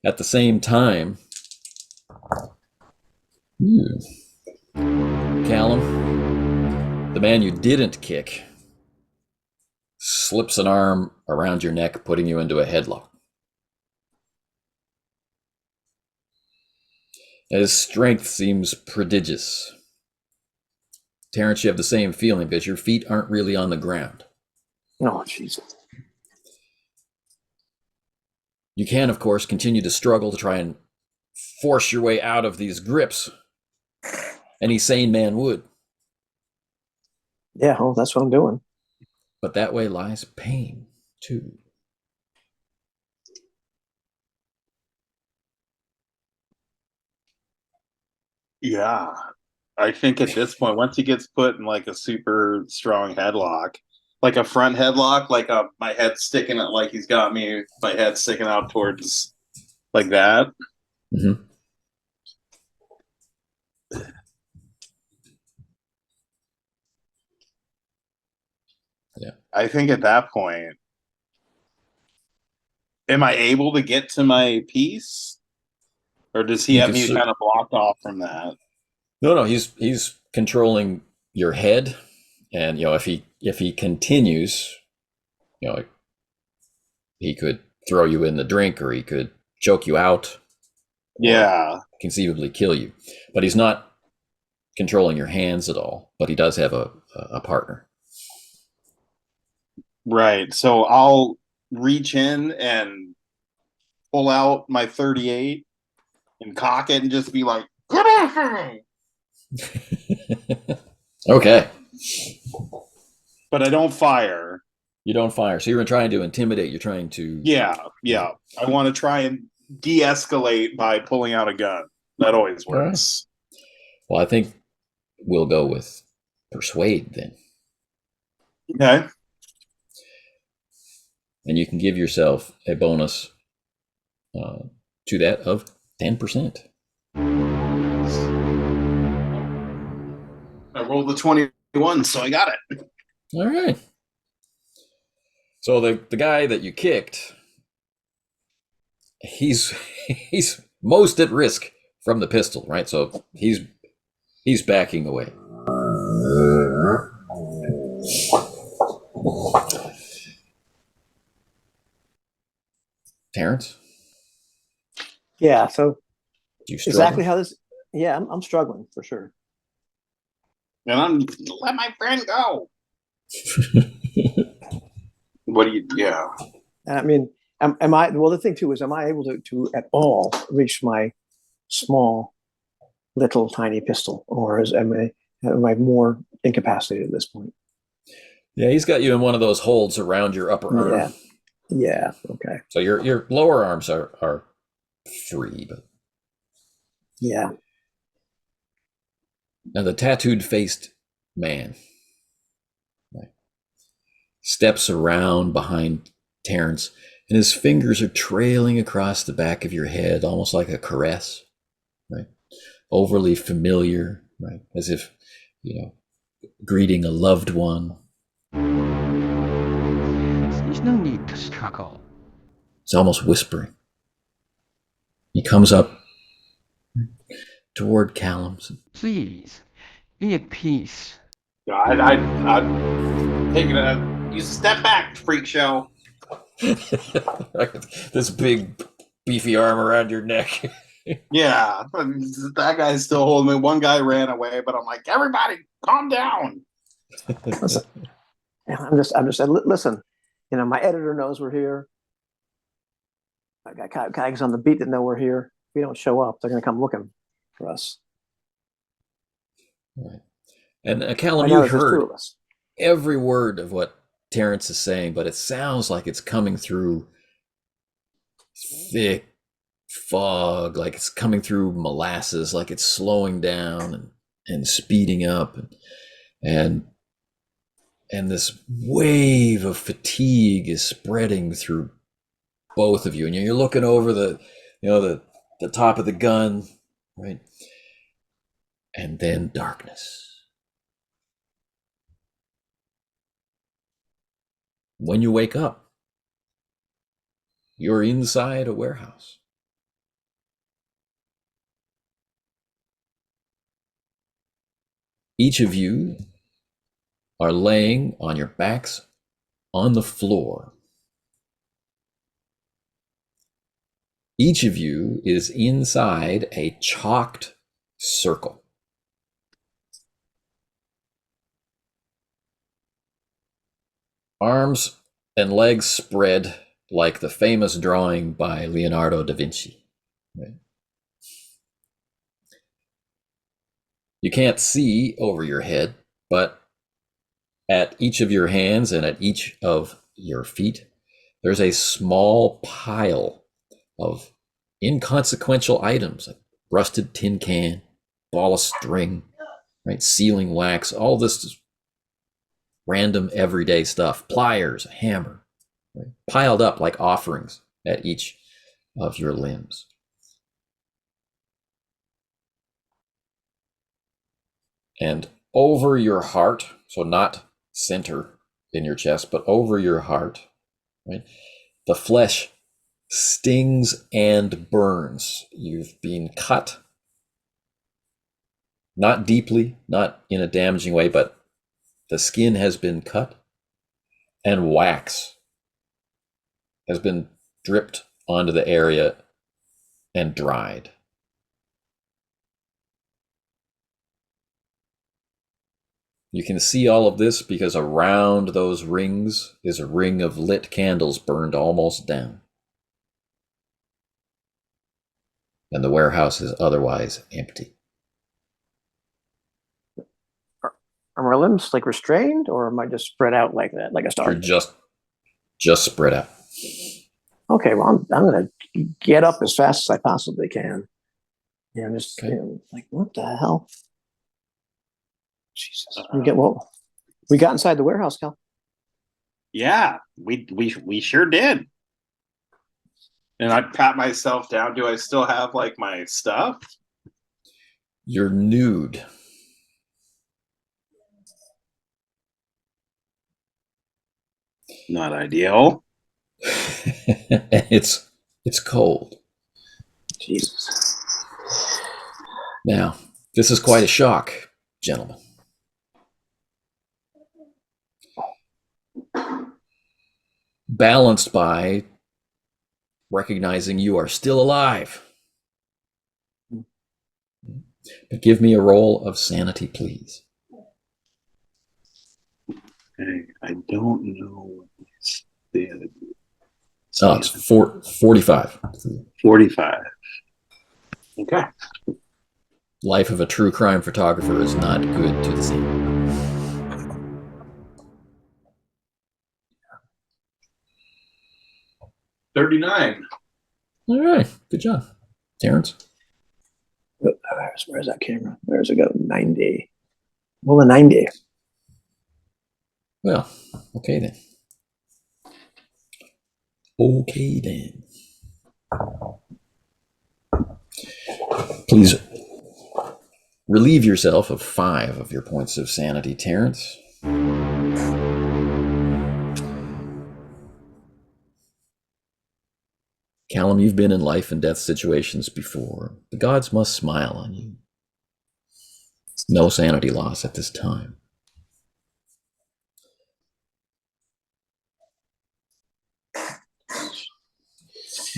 Speaker 1: At the same time, Callum, the man you didn't kick, slips an arm around your neck, putting you into a headlock. His strength seems prodigious. Terrence, you have the same feeling because your feet aren't really on the ground.
Speaker 2: Oh, Jesus.
Speaker 1: You can, of course, continue to struggle to try and force your way out of these grips. Any sane man would.
Speaker 2: Yeah, well, that's what I'm doing.
Speaker 1: But that way lies pain, too.
Speaker 4: Yeah. I think at this point, once he gets put in like a super strong headlock, like a front headlock, like my head sticking out, like he's got me, my head sticking out towards like that.
Speaker 1: Mm-hmm. Yeah.
Speaker 4: I think at that point, am I able to get to my piece? Or does he
Speaker 1: You
Speaker 4: have
Speaker 1: can
Speaker 4: me
Speaker 1: su-
Speaker 4: kind of blocked off from that?
Speaker 1: No, he's controlling your head, and if he continues, he could throw you in the drink, or he could choke you out,
Speaker 4: Yeah.
Speaker 1: conceivably kill you. But he's not controlling your hands at all. But he does have a partner.
Speaker 4: Right. So I'll reach in and pull out my 38 and cock it and just be like, "Get off of me!"
Speaker 1: Okay.
Speaker 4: But I don't fire.
Speaker 1: You don't fire. So you're trying to intimidate. You're trying to.
Speaker 4: Yeah. I want to try and de-escalate by pulling out a gun. That always works.
Speaker 1: Well, I think we'll go with persuade then.
Speaker 4: Okay.
Speaker 1: And you can give yourself a bonus to that of 10%.
Speaker 4: I rolled the 21, so I got it.
Speaker 1: All right. So the guy that you kicked, he's most at risk from the pistol, right? So he's backing away. Terrence,
Speaker 2: Yeah. So
Speaker 1: you struggle?
Speaker 2: exactly how this. Yeah, I'm struggling for sure.
Speaker 4: And I'm let my friend go. What do you? Yeah.
Speaker 2: And I mean, am I? Well, the thing too is, am I able to at all reach my small, little, tiny pistol, or am I more incapacitated at this point?
Speaker 1: Yeah, he's got you in one of those holds around your upper arm.
Speaker 2: Yeah. Yeah. Okay.
Speaker 1: So your lower arms are free, but
Speaker 2: Yeah.
Speaker 1: now the tattooed faced man, right, steps around behind Terrence, and his fingers are trailing across the back of your head, almost like a caress, right? Overly familiar, right? As if, greeting a loved one.
Speaker 5: There's no need to struggle.
Speaker 1: It's almost whispering. He comes up toward Callum.
Speaker 5: Please, be at peace.
Speaker 4: I'd take it. You step back, freak show.
Speaker 1: This big, beefy arm around your neck.
Speaker 4: Yeah, that guy's still holding me. One guy ran away, but I'm like, everybody, calm down.
Speaker 2: Listen, I'm just listen. My editor knows we're here. I got guys on the beat that know we're here. If we don't show up, they're going to come looking for us.
Speaker 1: Right. And Callum,
Speaker 2: Right now,
Speaker 1: you
Speaker 2: there's just two
Speaker 1: heard
Speaker 2: of us.
Speaker 1: every word of what Terrence is saying, but it sounds like it's coming through thick fog, like it's coming through molasses, like it's slowing down and speeding up, and this wave of fatigue is spreading through both of you, and you're looking over the top of the gun, right? And then darkness. When you wake up, you're inside a warehouse. Each of you are laying on your backs on the floor. Each of you is inside a chalked circle. Arms and legs spread like the famous drawing by Leonardo da Vinci. Right? You can't see over your head, but at each of your hands and at each of your feet, there's a small pile of inconsequential items, like rusted tin can, ball of string, right, sealing wax, all this random everyday stuff, pliers, a hammer, right, piled up like offerings at each of your limbs. And over your heart, so not center in your chest, but over your heart, right, the flesh stings and burns. You've been cut, not deeply, not in a damaging way, but the skin has been cut, and wax has been dripped onto the area and dried. You can see all of this because around those rings is a ring of lit candles burned almost down. And the warehouse is otherwise empty.
Speaker 2: Are my limbs like restrained, or am I just spread out like that, like a star?
Speaker 1: You're just spread out.
Speaker 2: Okay, well, I'm going to get up as fast as I possibly can. Yeah, I'm just like, what the hell? Jesus. We got inside the warehouse, Cal.
Speaker 4: Yeah, we sure did. And I pat myself down. Do I still have like my stuff?
Speaker 1: You're nude.
Speaker 4: Not ideal.
Speaker 1: It's cold.
Speaker 2: Jesus.
Speaker 1: Now, this is quite a shock, gentlemen. balanced by recognizing you are still alive. But give me a roll of sanity, please.
Speaker 4: Okay, I don't know what the
Speaker 1: Oh, it's 45.
Speaker 4: 45. Okay.
Speaker 1: Life of a true crime photographer is not good to the scene.
Speaker 4: 39.
Speaker 1: All right, good job, Terrence.
Speaker 2: Where's that camera? Where's it go? 90. Well, a 90.
Speaker 1: Well, okay then. Okay then. Please relieve yourself of 5 of your points of sanity, Terrence. Callum, you've been in life and death situations before. The gods must smile on you. No sanity loss at this time.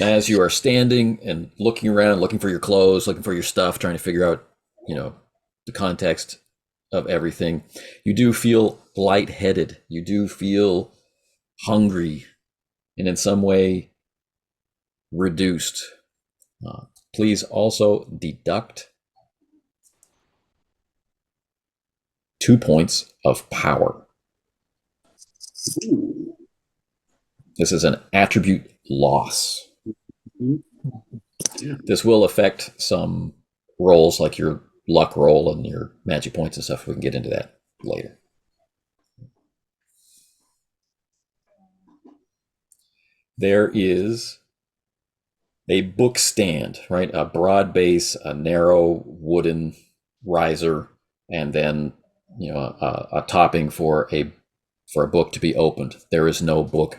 Speaker 1: As you are standing and looking around, looking for your clothes, looking for your stuff, trying to figure out, the context of everything, you do feel lightheaded. You do feel hungry and in some way reduced. Please also deduct 2 points of power.
Speaker 4: Ooh.
Speaker 1: This is an attribute loss.
Speaker 4: Yeah.
Speaker 1: This will affect some rolls like your luck roll and your magic points and stuff. We can get into that later. There is a book stand, right? A broad base, a narrow wooden riser, and then a topping for a book to be opened. There is no book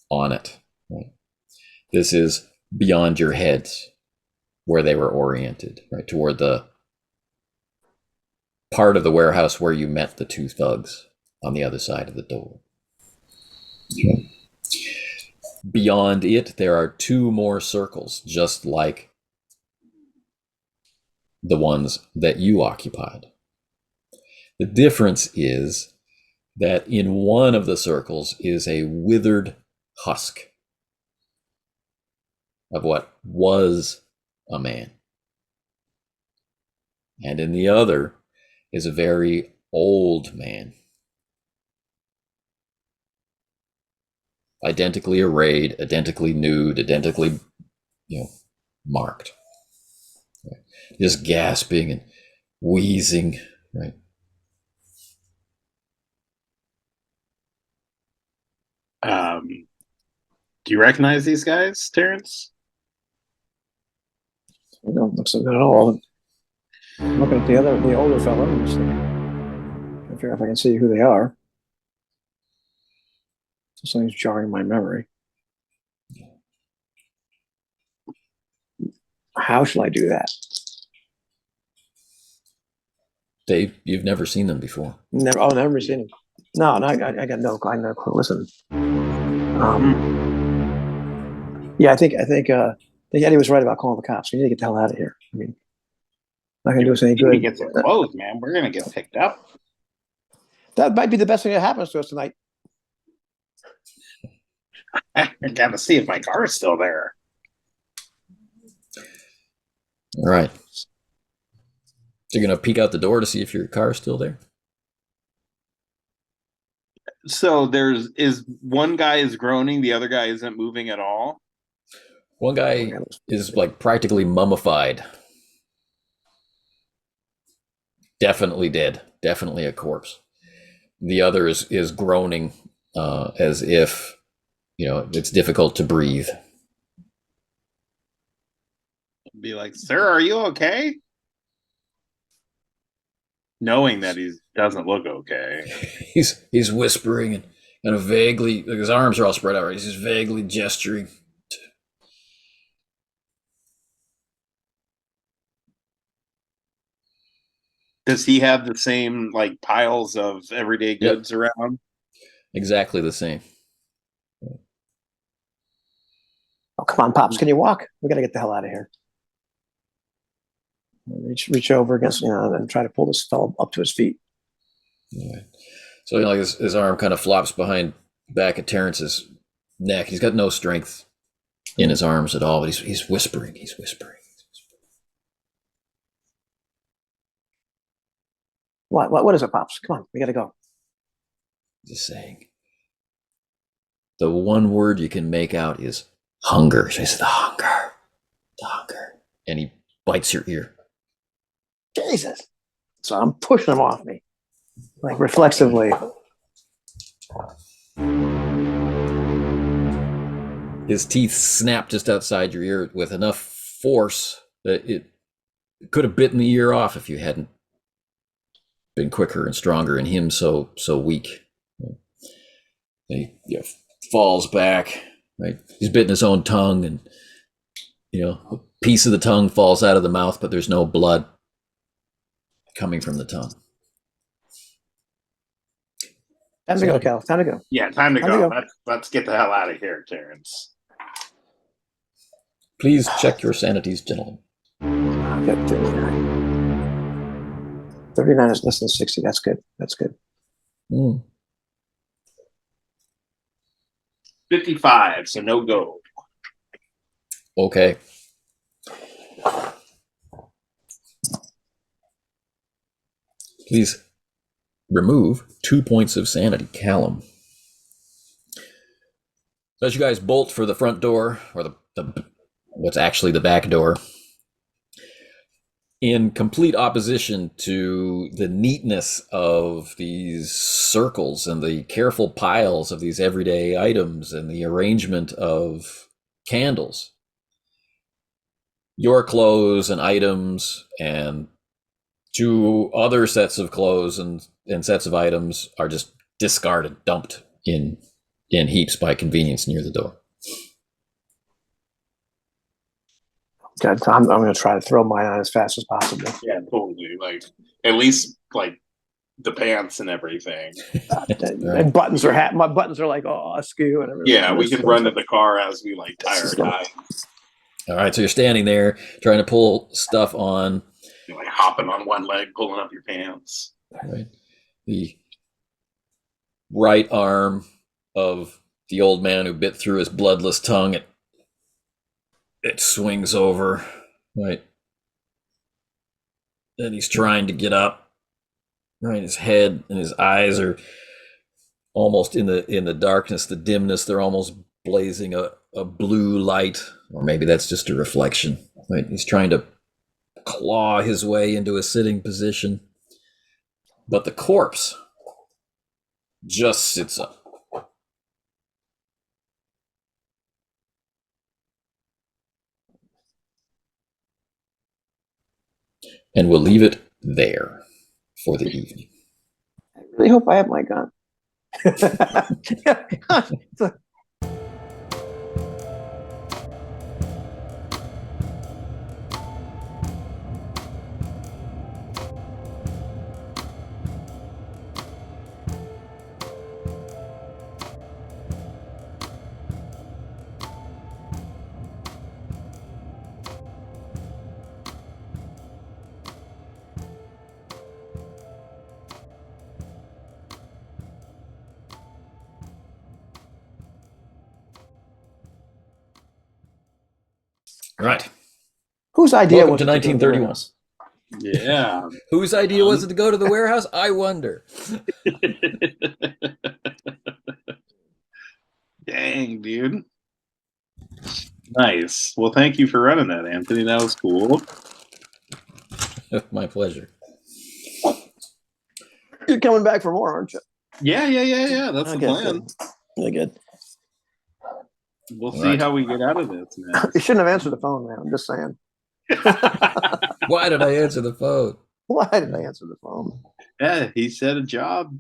Speaker 1: on it. Right? This is beyond your heads where they were oriented, right? Toward the part of the warehouse where you met the 2 thugs on the other side of the door. Okay. Beyond it, there are 2 more circles, just like the ones that you occupied. The difference is that in one of the circles is a withered husk of what was a man. And in the other is a very old man, identically arrayed, identically nude, identically, marked. Right? Just gasping and wheezing, right?
Speaker 4: Do you recognize these guys, Terrence?
Speaker 2: I don't look so good at all. I'm looking at the older fellow, and just trying to figure out if I can see who they are. Something's jarring my memory. How shall I do that?
Speaker 1: Dave, you've never seen them before.
Speaker 2: Never seen him. No, I got no clue. Listen. Yeah, I think Eddie was right about calling the cops. We need to get the hell out of here. I mean, not gonna do us any
Speaker 4: We
Speaker 2: good.
Speaker 4: get some clothes, man. We're gonna get picked up.
Speaker 2: That might be the best thing that happens to us tonight.
Speaker 4: I gotta see if my car is still there.
Speaker 1: All right. So you're going to peek out the door to see if your car is still there?
Speaker 4: So is one guy is groaning, the other guy isn't moving at all.
Speaker 1: One guy is like practically mummified. Definitely dead. Definitely a corpse. The other is groaning as if, it's difficult to breathe.
Speaker 4: Be like, sir, are you okay? Knowing that he doesn't look okay.
Speaker 1: He's whispering and kind of vaguely, like his arms are all spread out, right? He's just vaguely gesturing.
Speaker 4: Does he have the same like piles of everyday goods around?
Speaker 1: Exactly the same.
Speaker 2: Oh, come on, Pops, can you walk? We got to get the hell out of here. Reach over against, and try to pull this fellow up to his feet.
Speaker 1: Yeah. So like his arm kind of flops behind back at Terrence's neck. He's got no strength in his arms at all, but he's whispering. He's whispering.
Speaker 2: What is it, Pops? Come on, we got to go.
Speaker 1: Just saying. The one word you can make out is hunger. So he says, the hunger. And he bites your ear.
Speaker 2: Jesus. So I'm pushing him off me, like reflexively.
Speaker 1: His teeth snap just outside your ear with enough force that it could have bitten the ear off if you hadn't been quicker and stronger, and him so weak. He falls back. Right, he's bitten his own tongue, and a piece of the tongue falls out of the mouth, but there's no blood coming from the tongue.
Speaker 2: Time to go, Cal. Time to go.
Speaker 4: Yeah, time to go. Let's get the hell out of here, Terrence.
Speaker 1: Please check your sanities, gentlemen.
Speaker 2: I've got 39. 39 is less than 60. That's good.
Speaker 4: 55, so no go.
Speaker 1: Okay. Please remove 2 points of sanity, Callum. So as you guys bolt for the front door, or the what's actually the back door, in complete opposition to the neatness of these circles and the careful piles of these everyday items and the arrangement of candles, your clothes and items and 2 other sets of clothes and sets of items are just discarded, dumped in heaps by convenience near the door.
Speaker 2: I'm going to try to throw mine on as fast as possible.
Speaker 4: Yeah, totally. Like, at least, like, the pants and everything.
Speaker 2: And buttons are my buttons are like askew and everything.
Speaker 4: Yeah, we can run to the car as we, like, tie our ties.
Speaker 1: All right, so you're standing there trying to pull stuff on.
Speaker 4: You're, like, hopping on one leg, pulling up your pants.
Speaker 1: Right. The right arm of the old man who bit through his bloodless tongue, it swings over, right? And he's trying to get up, right? His head and his eyes are almost in the darkness, the dimness. They're almost blazing a blue light, or maybe that's just a reflection, right? He's trying to claw his way into a sitting position, but the corpse just sits up. And we'll leave it there for the evening.
Speaker 2: I really hope I have my gun.
Speaker 1: All right.
Speaker 2: Whose idea
Speaker 1: Welcome
Speaker 2: was
Speaker 1: to
Speaker 2: it go the
Speaker 1: 1931.
Speaker 2: warehouse?
Speaker 4: Yeah.
Speaker 1: Whose idea was it to go to the warehouse? I wonder.
Speaker 4: Dang, dude. Nice. Well, thank you for running that, Anthony. That was cool.
Speaker 1: My pleasure.
Speaker 2: You're coming back for more, aren't you?
Speaker 4: Yeah. That's the plan.
Speaker 2: Really good.
Speaker 4: We'll see
Speaker 1: right.
Speaker 4: how we get out of this, man.
Speaker 2: You shouldn't have answered the phone, man. I'm just saying.
Speaker 1: Why did I answer the phone?
Speaker 2: Why did I answer the phone?
Speaker 4: Yeah, he said a job,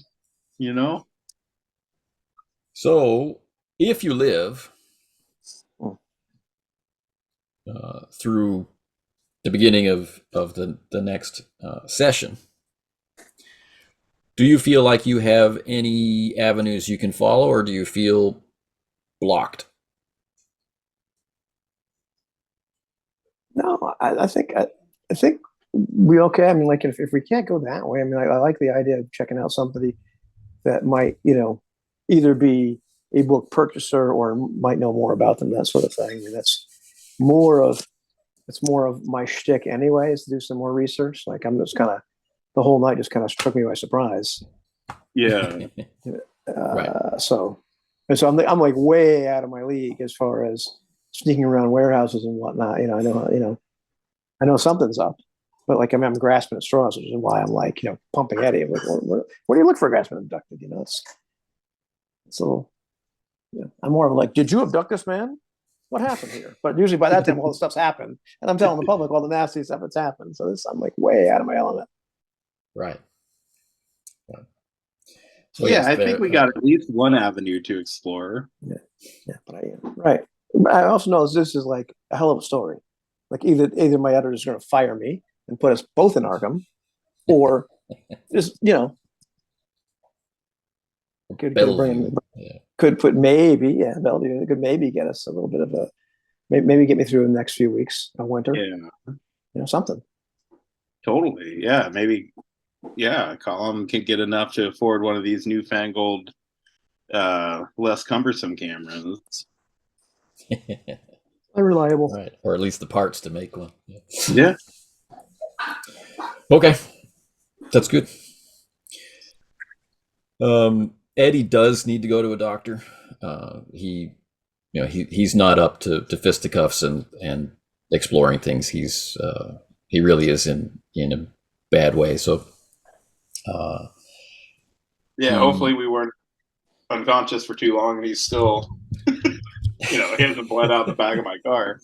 Speaker 1: So, if you live through the beginning of the next session, do you feel like you have any avenues you can follow, or do you feel blocked?
Speaker 2: No, I think we okay. I mean, like if we can't go that way, I mean, I like the idea of checking out somebody that might, either be a book purchaser or might know more about them, that sort of thing. I mean, more of it's more of my shtick, anyways. To do some more research. Like I'm just kind of the whole night just kind of struck me by surprise.
Speaker 4: Yeah.
Speaker 1: Right.
Speaker 2: So I'm like way out of my league as far as sneaking around warehouses and whatnot. I know something's up, but like I'm grasping at straws, which is why I'm like pumping Eddie. I'm like, what do you look for, grasping abducted? It's a little. Yeah. I'm more of like, did you abduct this man? What happened here? But usually by that time, all the stuff's happened, and I'm telling the public all the nasty stuff that's happened. So I'm like way out of my element.
Speaker 1: Right.
Speaker 4: So yeah, I think we got at least one avenue to explore.
Speaker 2: Yeah, but right. I also know this is like a hell of a story. Like either my editor is going to fire me and put us both in Arkham, or just could put maybe Bellevue could maybe get us a little bit of a maybe get me through the next few weeks of winter.
Speaker 4: Yeah,
Speaker 2: something.
Speaker 4: Totally. Yeah, maybe. Yeah, Callum can get enough to afford one of these newfangled, less cumbersome cameras.
Speaker 2: Unreliable.
Speaker 1: Right, or at least the parts to make one.
Speaker 4: Yeah.
Speaker 1: Okay, that's good. Eddie does need to go to a doctor. He's not up to fisticuffs and exploring things. He really is in a bad way. So,
Speaker 4: hopefully we weren't unconscious for too long, and he's still, he hasn't bled out the back of my car.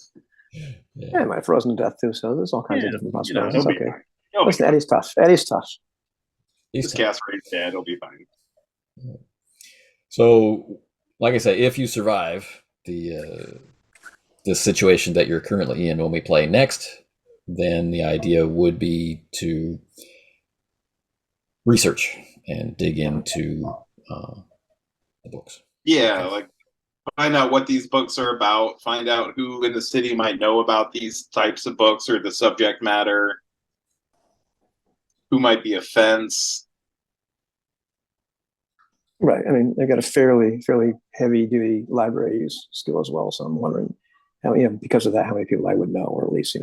Speaker 2: Yeah, he might have frozen to death too. So there's all kinds of different possibilities. It's okay. Listen,
Speaker 4: Eddie's
Speaker 2: tough. Eddie's tough.
Speaker 4: He's castrated dead. He'll be fine.
Speaker 1: So, like I said, if you survive the situation that you're currently in when we play next, then the idea would be to research and dig into the books.
Speaker 4: Yeah, like find out what these books are about, find out who in the city might know about these types of books or the subject matter, who might be a fence.
Speaker 2: Right. I mean, they've got a fairly heavy duty library use skill as well. So I'm wondering how, because of that, how many people I would know, or at least,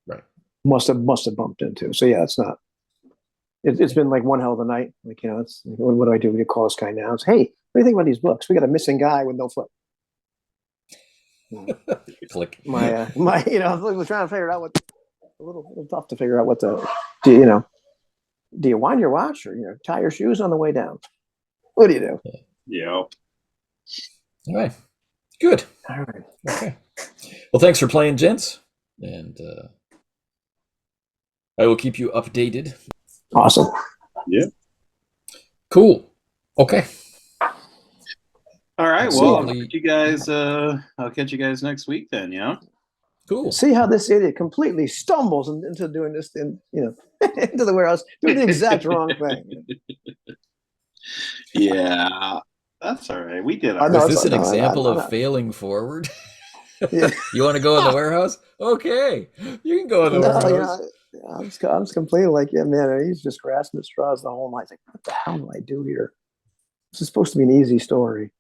Speaker 1: right.
Speaker 2: Must have bumped into. So yeah, it's not. It's been like one hell of a night. Like, it's what do I do? We could call this guy now. It's, hey, what do you think about these books? We got a missing guy with no foot.
Speaker 1: Click.
Speaker 2: My we're trying to figure out what a little tough to figure out what to do you wind your watch or tie your shoes on the way down? What do you do?
Speaker 4: Yeah.
Speaker 1: All right. Good.
Speaker 2: All right.
Speaker 1: Okay. Well, thanks for playing, gents, and I will keep you updated.
Speaker 2: Awesome.
Speaker 4: Yeah.
Speaker 1: Cool. Okay.
Speaker 4: All right. Well, I'll catch you guys next week then. Yeah.
Speaker 1: Cool.
Speaker 2: See how this idiot completely stumbles into doing this into the warehouse, doing the exact wrong thing.
Speaker 4: Yeah, that's all right. We did.
Speaker 1: Is this an example of failing forward?
Speaker 2: Yeah.
Speaker 1: You want to go in the warehouse? Okay, you can go in the warehouse.
Speaker 2: I'm just completely like, yeah, man. He's just grasping at straws the whole night. Like, what the hell do I do here? This is supposed to be an easy story.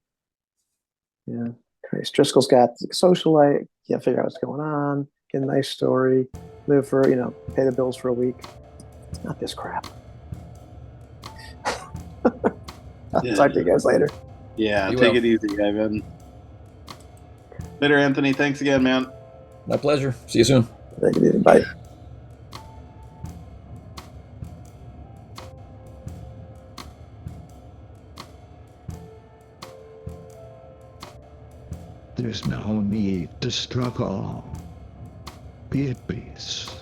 Speaker 2: Yeah. Christ. Driscoll's got socialite. Can't figure out what's going on. Get a nice story. Live for, pay the bills for a week. Not this crap. I'll talk to you guys later.
Speaker 4: Yeah, take it easy, Ivan. Later, Anthony. Thanks again, man.
Speaker 1: My pleasure. See you soon.
Speaker 2: Take it easy. Bye.
Speaker 3: There's no need to struggle. Be at peace.